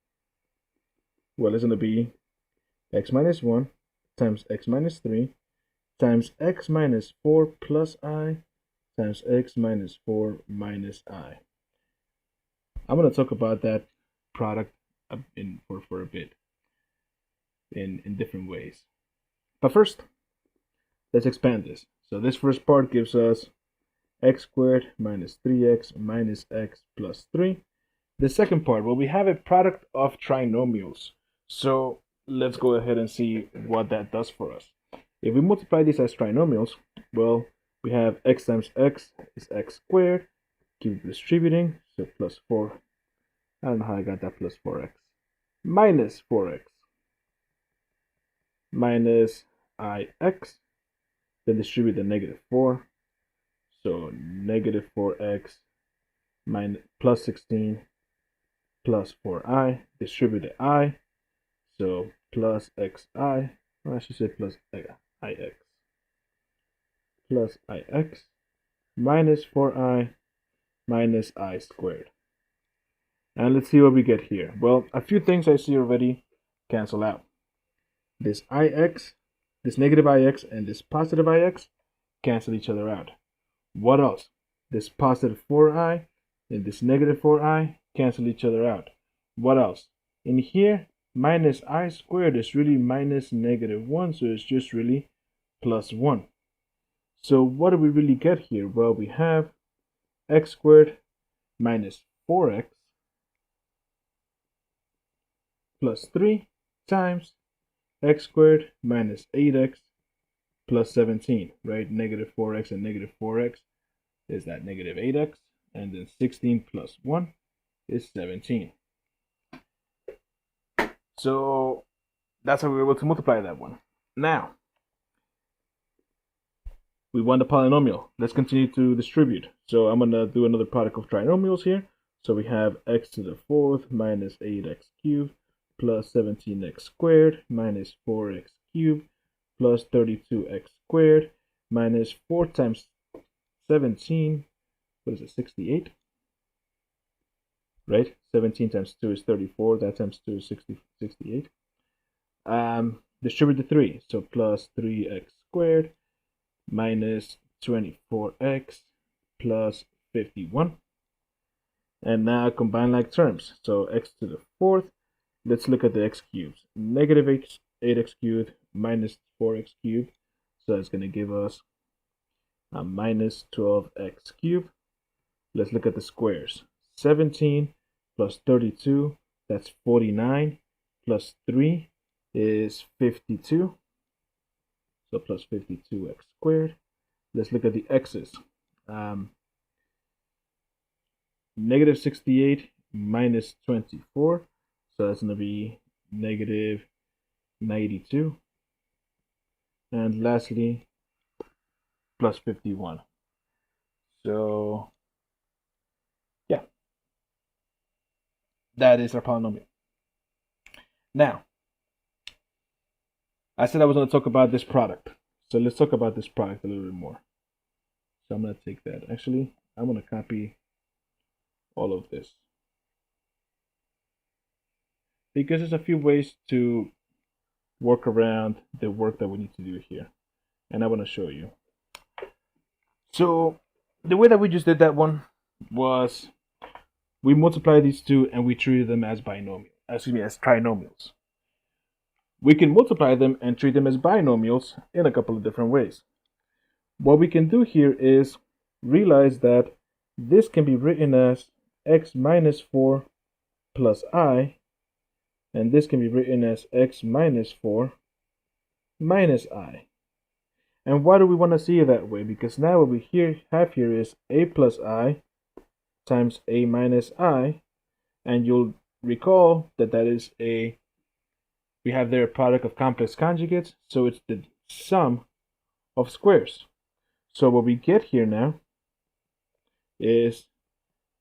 well, it's going to be x minus 1 times x minus 3 times x minus 4 plus I times x minus 4 minus I. I'm going to talk about that product for a bit. in different ways. But first, let's expand this. So this first part gives us x squared minus 3x minus x plus 3. The second part, well, we have a product of trinomials. So let's go ahead and see what that does for us. If we multiply these as trinomials, well, we have x times x is x squared, keep distributing, so plus 4. I don't know how I got that plus 4x. Minus 4x minus ix, then distribute the negative 4. So negative 4x minus plus 16 plus 4i, distribute the I, so plus xi, or I should say plus ix, plus ix minus 4i minus I squared. And let's see what we get here. Well, a few things I see already cancel out. This ix, this negative ix, and this positive ix cancel each other out. What else? This positive 4i and this negative 4i cancel each other out. What else? In here, minus I squared is really minus negative 1, so it's just really plus 1. So what do we really get here? Well, we have x squared minus 4x plus 3 times x squared minus 8x plus 17, right? Negative 4x and negative 4x is that negative 8x, and then 16 plus 1 is 17. So that's how we were able to multiply that one. Now, we want the polynomial. Let's continue to distribute. So I'm going to do another product of trinomials here. So we have x to the 4th minus 8x cubed plus 17x squared minus 4x cubed plus 32x squared minus 4 times 17, what is it, 68? Right? 17 times 2 is 34. That times 2 is 68. Distribute the 3. So plus 3x squared minus 24x plus 51. And now combine like terms. So x to the 4th. Let's look at the x cubes. Negative 8x cubed minus 4x cubed. So it's going to give us a minus 12x cubed. Let's look at the squares. 17 plus 32, that's 49, plus 3 is 52. So plus 52x squared. Let's look at the x's. Negative 68 minus 24. So that's going to be negative 92. And lastly, plus 51. So, yeah. That is our polynomial. Now, I said I was going to talk about this product. So let's talk about this product a little bit more. So I'm going to take that. Actually, I'm going to copy all of this, because there's a few ways to work around the work that we need to do here, and I want to show you. So the way that we just did that one was we multiplied these two and we treated them as as trinomials. We can multiply them and treat them as binomials in a couple of different ways. What we can do here is realize that this can be written as x minus 4 plus I, and this can be written as x minus 4 minus I. And why do we want to see it that way? Because now what we have here is a plus I times a minus I, and you'll recall that we have there a product of complex conjugates, so it's the sum of squares. So what we get here now is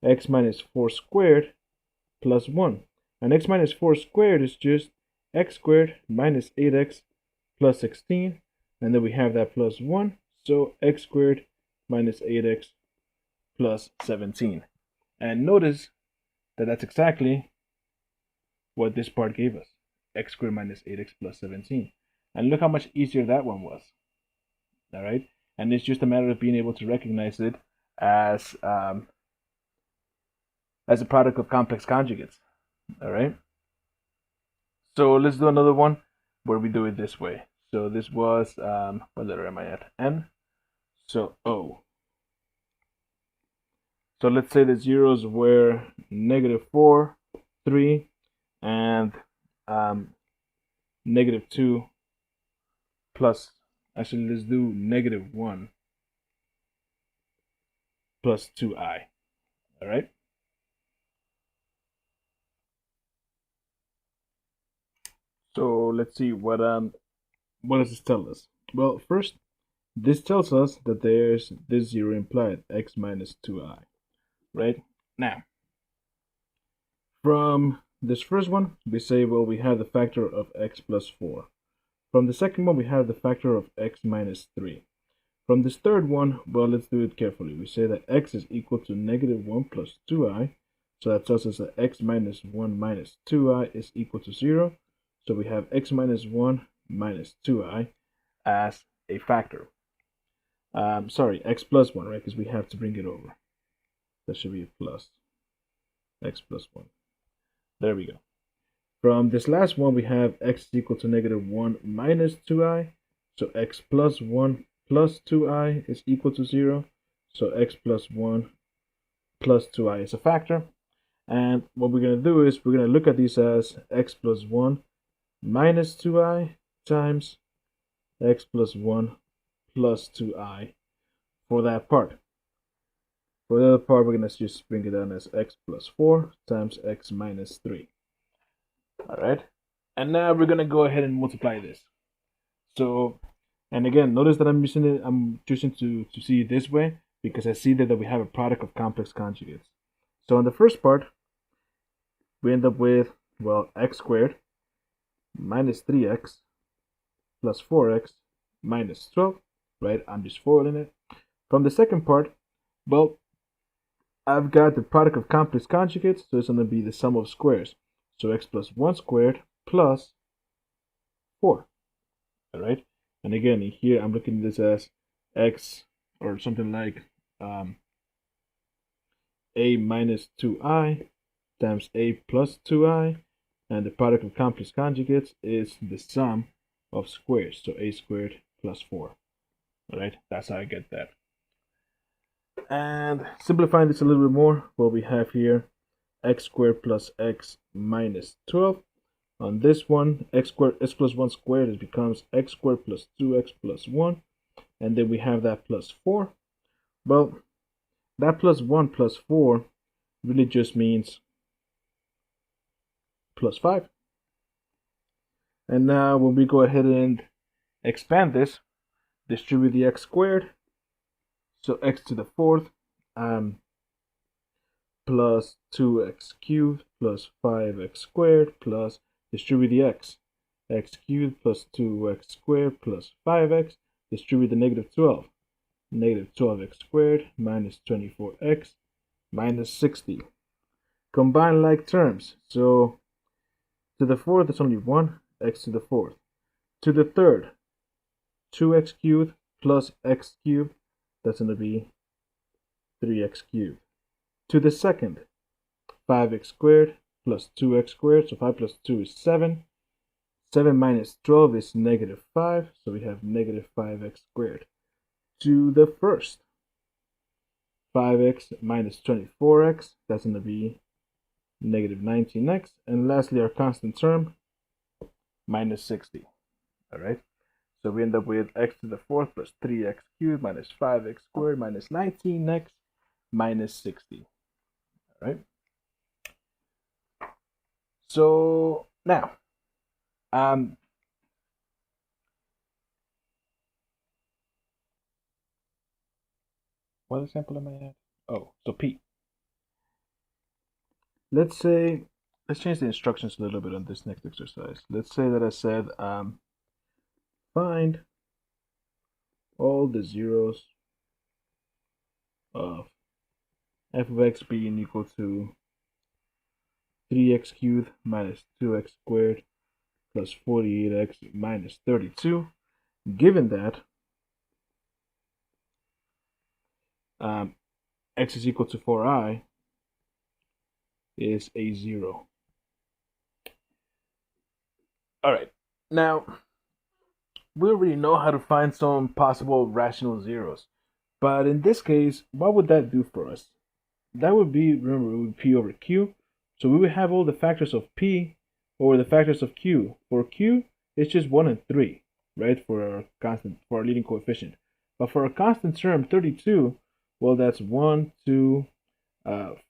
x minus 4 squared plus 1. And x minus 4 squared is just x squared minus 8x plus 16. And then we have that plus 1. So x squared minus 8x plus 17. And notice that that's exactly what this part gave us. X squared minus 8x plus 17. And look how much easier that one was. All right? And it's just a matter of being able to recognize it as a product of complex conjugates. All right? So let's do another one. where we do it this way. So this was, what letter am I at? N. So O. So let's say the zeros were -4, 3, and -2 plus, actually let's do -1 plus 2i. All right. So let's see what does this tell us? Well, first, this tells us that there's this zero implied, x minus 2i, right? Now, from this first one, we say, well, we have the factor of x plus 4. From the second one, we have the factor of x minus 3. From this third one, well, let's do it carefully. We say that x is equal to -1 plus 2i. So that tells us that x minus 1 minus 2i is equal to 0. So we have x minus 1 minus 2i as a factor. Sorry, x plus 1, right? Because we have to bring it over. That should be a plus. X plus 1. There we go. From this last one, we have x is equal to -1 minus 2i. So x plus 1 plus 2i is equal to 0. So x plus 1 plus 2i is a factor. And what we're going to do is we're going to look at these as x plus 1 minus 2i times x plus 1 plus 2i for that part. For the other part, we're going to just bring it down as x plus 4 times x minus 3. All right. And now we're going to go ahead and multiply this. So, and again, notice that I'm choosing to see it this way because I see that we have a product of complex conjugates. So in the first part, we end up with, well, x squared minus 3x plus 4x minus 12, right? I'm just foiling it. From the second part, well, I've got the product of complex conjugates, so it's going to be the sum of squares. So x plus 1 squared plus 4, all right? And again, here I'm looking at this as x, or something like a minus 2i times a plus 2i, and the product of complex conjugates is the sum of squares, so a squared plus 4. All right, that's how I get that. And simplifying this a little bit more, what we have here, x squared plus x minus 12. On this one, x plus 1 squared, it becomes x squared plus 2x plus 1. And then we have that plus 4. Well, that plus 1 plus 4 really just means plus 5. And now when we go ahead and expand this, distribute the x squared. So x to the 4th plus 2x cubed plus 5x squared plus distribute the x cubed plus 2x squared plus 5x, distribute the -12. -12x squared minus 24x minus 60. Combine like terms. So to the 4th, it's only 1, x to the 4th. To the 3rd, 2x cubed plus x cubed, that's going to be 3x cubed. To the 2nd, 5x squared plus 2x squared, so 5 plus 2 is 7. 7 minus 12 is -5, so we have -5x squared. To the 1st, 5x minus 24x, that's going to be -19x. And lastly, our constant term, minus 60. All right. So we end up with x to the 4th plus 3x cubed minus 5x squared minus 19x minus 60. All right. So now, what example am I at? Oh, so P. Let's say, let's change the instructions a little bit on this next exercise. Let's say that I said, find all the zeros of f of x being equal to 3x cubed minus 2x squared plus 48x minus 32, given that x is equal to 4i is a 0. All right, Now, we already know how to find some possible rational zeros. But in this case, what would that do for us? That would be, remember, it would be P over Q. So we would have all the factors of P over the factors of Q. For Q, it's just 1 and 3, right, for our constant, for our leading coefficient. But for a constant term, 32, well, that's 1, 2,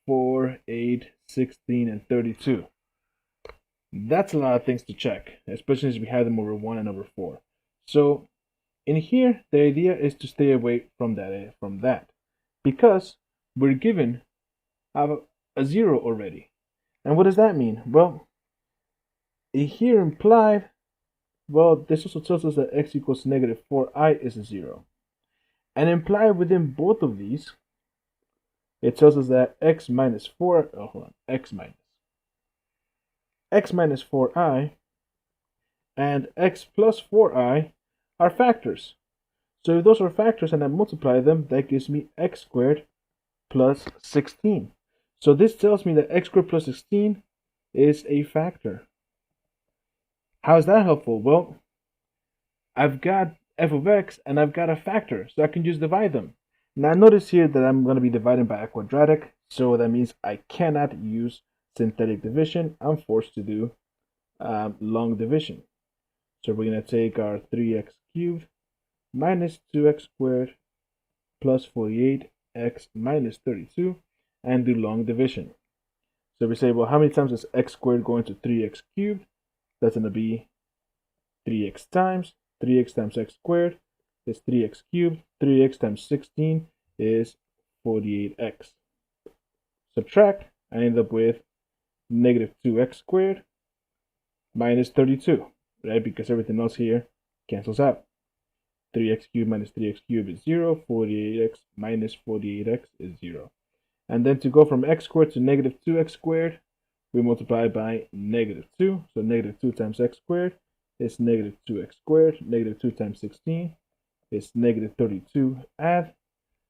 4, 8, 16, and 32. That's a lot of things to check, especially as we have them over 1 and over 4. So in here, the idea is to stay away from that, because we're given a 0 already. And what does that mean? Well, here implied, well, this also tells us that x equals negative 4i is a 0. And implied within both of these, it tells us that x minus 4i and x plus 4i are factors. So if those are factors and I multiply them, that gives me x squared plus 16. So this tells me that x squared plus 16 is a factor. How is that helpful? Well, I've got f of x and I've got a factor, so I can just divide them. Now notice here that I'm going to be dividing by a quadratic, so that means I cannot use synthetic division. I'm forced to do long division. So we're going to take our 3x cubed minus 2x squared plus 48x minus 32 and do long division. So we say, well, how many times is x squared going to 3x cubed? That's going to be 3x times x squared is 3x cubed. 3x times 16 is 48x. Subtract, I end up with negative 2x squared minus 32, right? Because everything else here cancels out. 3x cubed minus 3x cubed is 0. 48x minus 48x is 0. And then to go from x squared to negative 2x squared, we multiply by negative 2. So negative 2 times x squared is negative 2x squared. Negative 2 times 16 is negative 32. Add,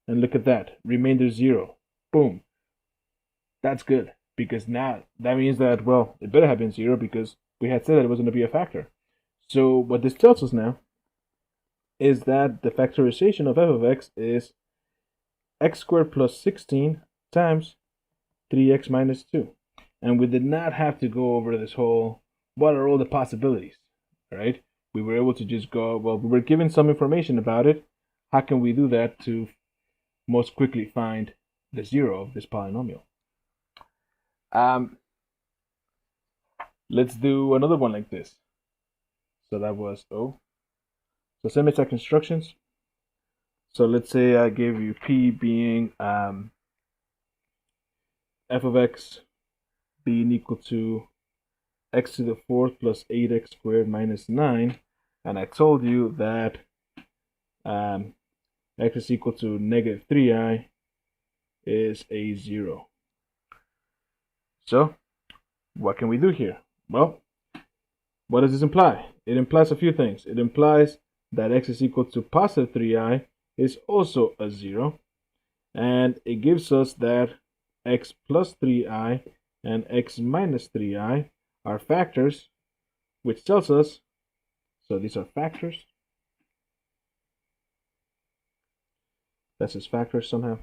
and look at that. Remainder 0. Boom. That's good, because now that means that, well, it better have been 0 because we had said that it was going to be a factor. So what this tells us now is that the factorization of f of x is x squared plus 16 times 3x minus 2. And we did not have to go over this whole, what are all the possibilities, right? We were able to just go, well, we were given some information about it. How can we do that to most quickly find the 0 of this polynomial? Let's do another one like this. So that was O. So semi-stack instructions. So let's say I gave you P being f of x being equal to x to the 4th plus 8x squared minus 9. And I told you that x is equal to negative 3i is a 0. So what can we do here? Well, what does this imply? It implies a few things. It implies that x is equal to positive 3i is also a 0. And it gives us that x plus 3i and x minus 3i are factors, which tells us, so these are factors. That's just factors somehow.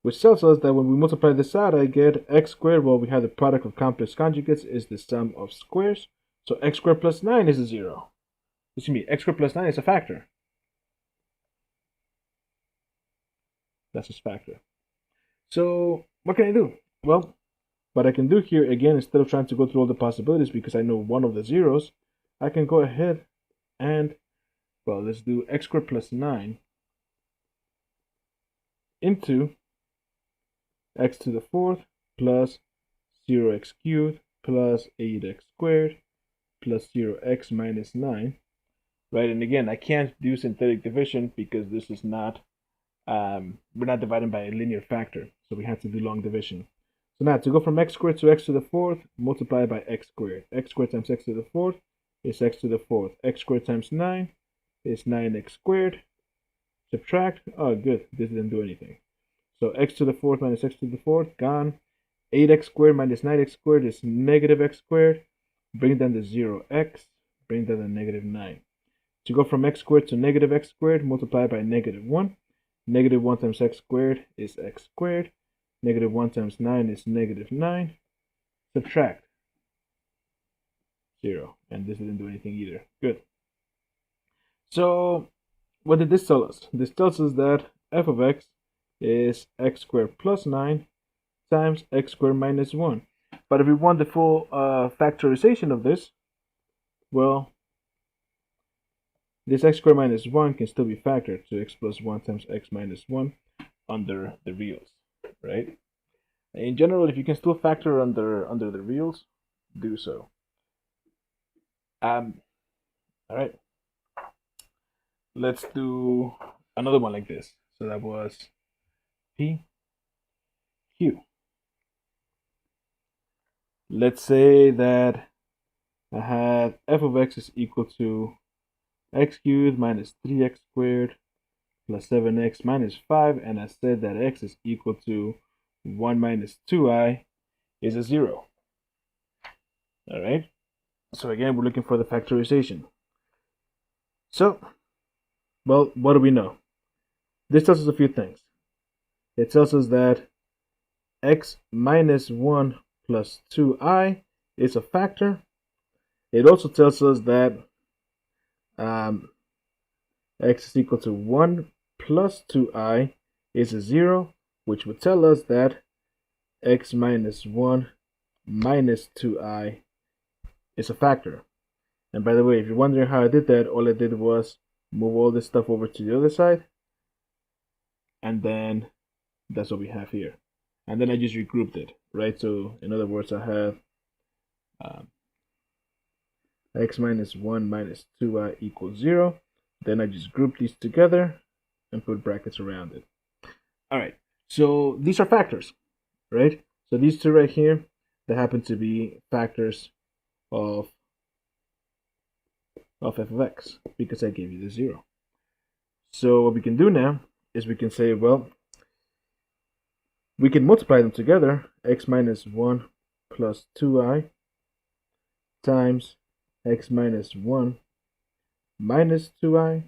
Which tells us that when we multiply this out, I get x squared. Well, we have the product of complex conjugates is the sum of squares. So x squared plus 9 is a 0. Excuse me, x squared plus 9 is a factor. That's just factor. So what can I do? Well, what I can do here, again, instead of trying to go through all the possibilities because I know one of the zeros, I can go ahead and, well, let's do x squared plus 9 into x to the 4th plus 0x cubed plus 8x squared plus 0x minus 9, right? And again, I can't do synthetic division because this is not, we're not dividing by a linear factor, so we have to do long division. So now to go from x squared to x to the 4th, multiply by x squared. X squared times x to the 4th is x to the 4th. X squared times 9 is 9x squared. Subtract, oh good, this didn't do anything. So x to the 4th minus x to the 4th, gone. 8x squared minus 9x squared is negative x squared. Bring down the 0x. bring down to negative 9. To go from x squared to negative x squared, multiply by negative 1. Negative 1 times x squared is x squared. Negative 1 times 9 is negative 9. Subtract 0. And this didn't do anything either. Good. So what did this tell us? This tells us that f of x is x squared plus 9 times x squared minus 1. But if we want the full factorization of this, well, this x squared minus 1 can still be factored to x plus 1 times x minus 1 under the reals, right? In general, if you can still factor under the reals, do so. All right. Let's do another one like this. So that was P, Q. Let's say that I have f of x is equal to x cubed minus 3x squared plus 7x minus 5, and I said that x is equal to 1 minus 2i is a 0. All right. So again, we're looking for the factorization. So, well, what do we know? This tells us a few things. It tells us that x minus 1 plus 2i is a factor. It also tells us that x is equal to 1 plus 2i is a 0, which would tell us that x minus 1 minus 2i is a factor. And by the way, if you're wondering how I did that, all I did was move all this stuff over to the other side, and then that's what we have here. And then I just regrouped it, right? So in other words, I have x minus 1 minus 2i equals 0. Then I just group these together and put brackets around it. All right, so these are factors, right? So these two right here, they happen to be factors of f of x because I gave you the 0. So what we can do now is we can say, well, we can multiply them together, x minus 1 plus 2i times x minus 1 minus 2i,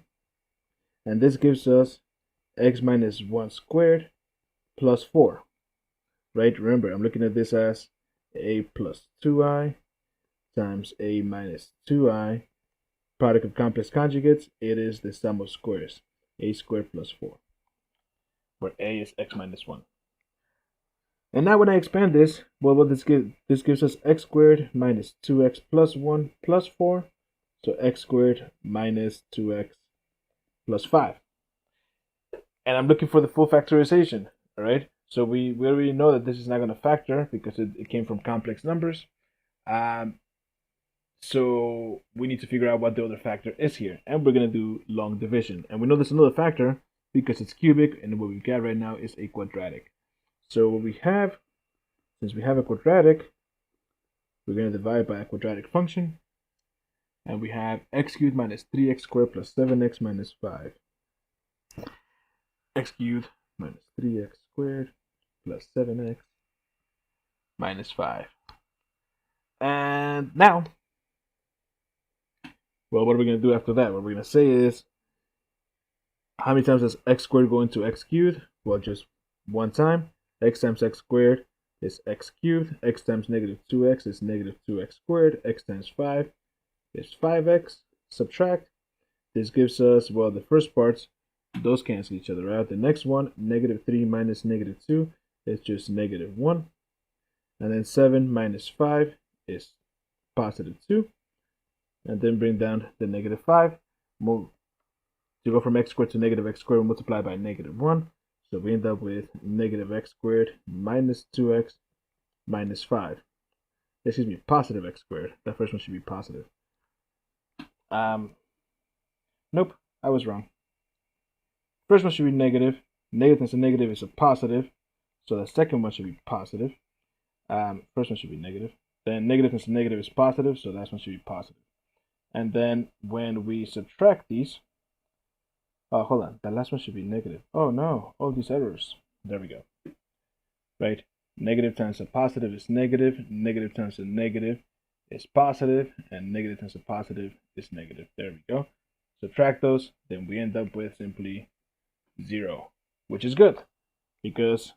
and this gives us x minus 1 squared plus 4, right? Remember, I'm looking at this as a plus 2i times a minus 2i. Product of complex conjugates, it is the sum of squares, a squared plus 4, where a is x minus 1. And now when I expand this, well, what this gives us x squared minus 2x plus 1 plus 4, so x squared minus 2x plus 5. And I'm looking for the full factorization, all right? So we already know that this is not going to factor because it came from complex numbers. So we need to figure out what the other factor is here. And we're going to do long division. And we know there's another factor because it's cubic, and what we've got right now is a quadratic. So what we have, since we have a quadratic, we're going to divide by a quadratic function. And we have x cubed minus 3x squared plus 7x minus 5. X cubed minus 3x squared plus 7x minus 5. And now, well, what are we going to do after that? What we're going to say is, how many times does x squared go into x cubed? Well, just one time. X times x squared is x cubed. X times negative 2x is negative 2x squared. X times 5 is 5x. Subtract. This gives us, well, the first parts, those cancel each other out. The next one, negative 3 minus negative 2 is just negative 1. And then 7 minus 5 is positive 2. And then bring down the negative 5. To go from x squared to negative x squared, we'll multiply by negative 1. So we end up with negative x squared minus 2x minus 5. Excuse me, positive x squared. That first one should be positive. Nope, I was wrong. First one should be negative. Negative times a negative is a positive. So the second one should be positive. First one should be negative. Then negative times a negative is positive, so that one should be positive. And then when we subtract these, oh, hold on, that last one should be negative. Oh no, all these errors. There we go. Right? Negative times a positive is negative. Negative times a negative is positive, and negative times a positive is negative. There we go. Subtract those, then we end up with simply 0, which is good because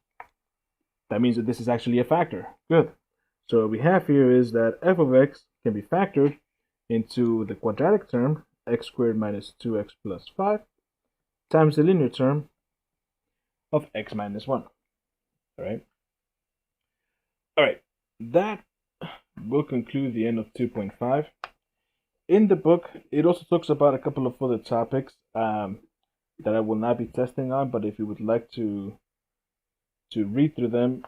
that means that this is actually a factor. Good. So what we have here is that f of x can be factored into the quadratic term x squared minus 2x plus 5 times the linear term of x minus 1. All right. All right. That will conclude the end of 2.5. In the book, it also talks about a couple of other topics that I will not be testing on, but if you would like to read through them,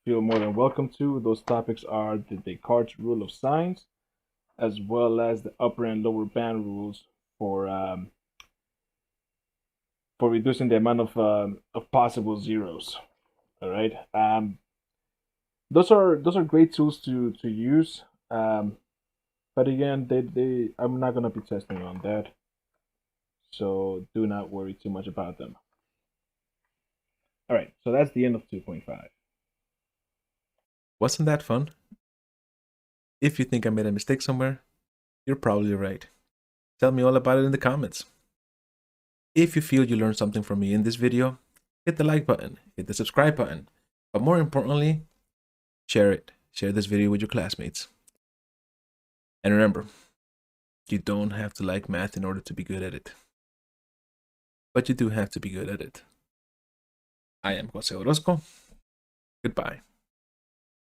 feel more than welcome to. Those topics are the Descartes rule of signs, as well as the upper and lower bound rules for reducing the amount of possible zeros. All right. Those are great tools to use. But again, I'm not gonna be testing on that, so do not worry too much about them. All right, so that's the end of 2.5. Wasn't that fun? If you think I made a mistake somewhere, you're probably right. Tell me all about it in the comments. If you feel you learned something from me in this video, hit the like button, hit the subscribe button, but more importantly, share it. Share this video with your classmates. And remember, you don't have to like math in order to be good at it. But you do have to be good at it. I am Jose Orozco. Goodbye.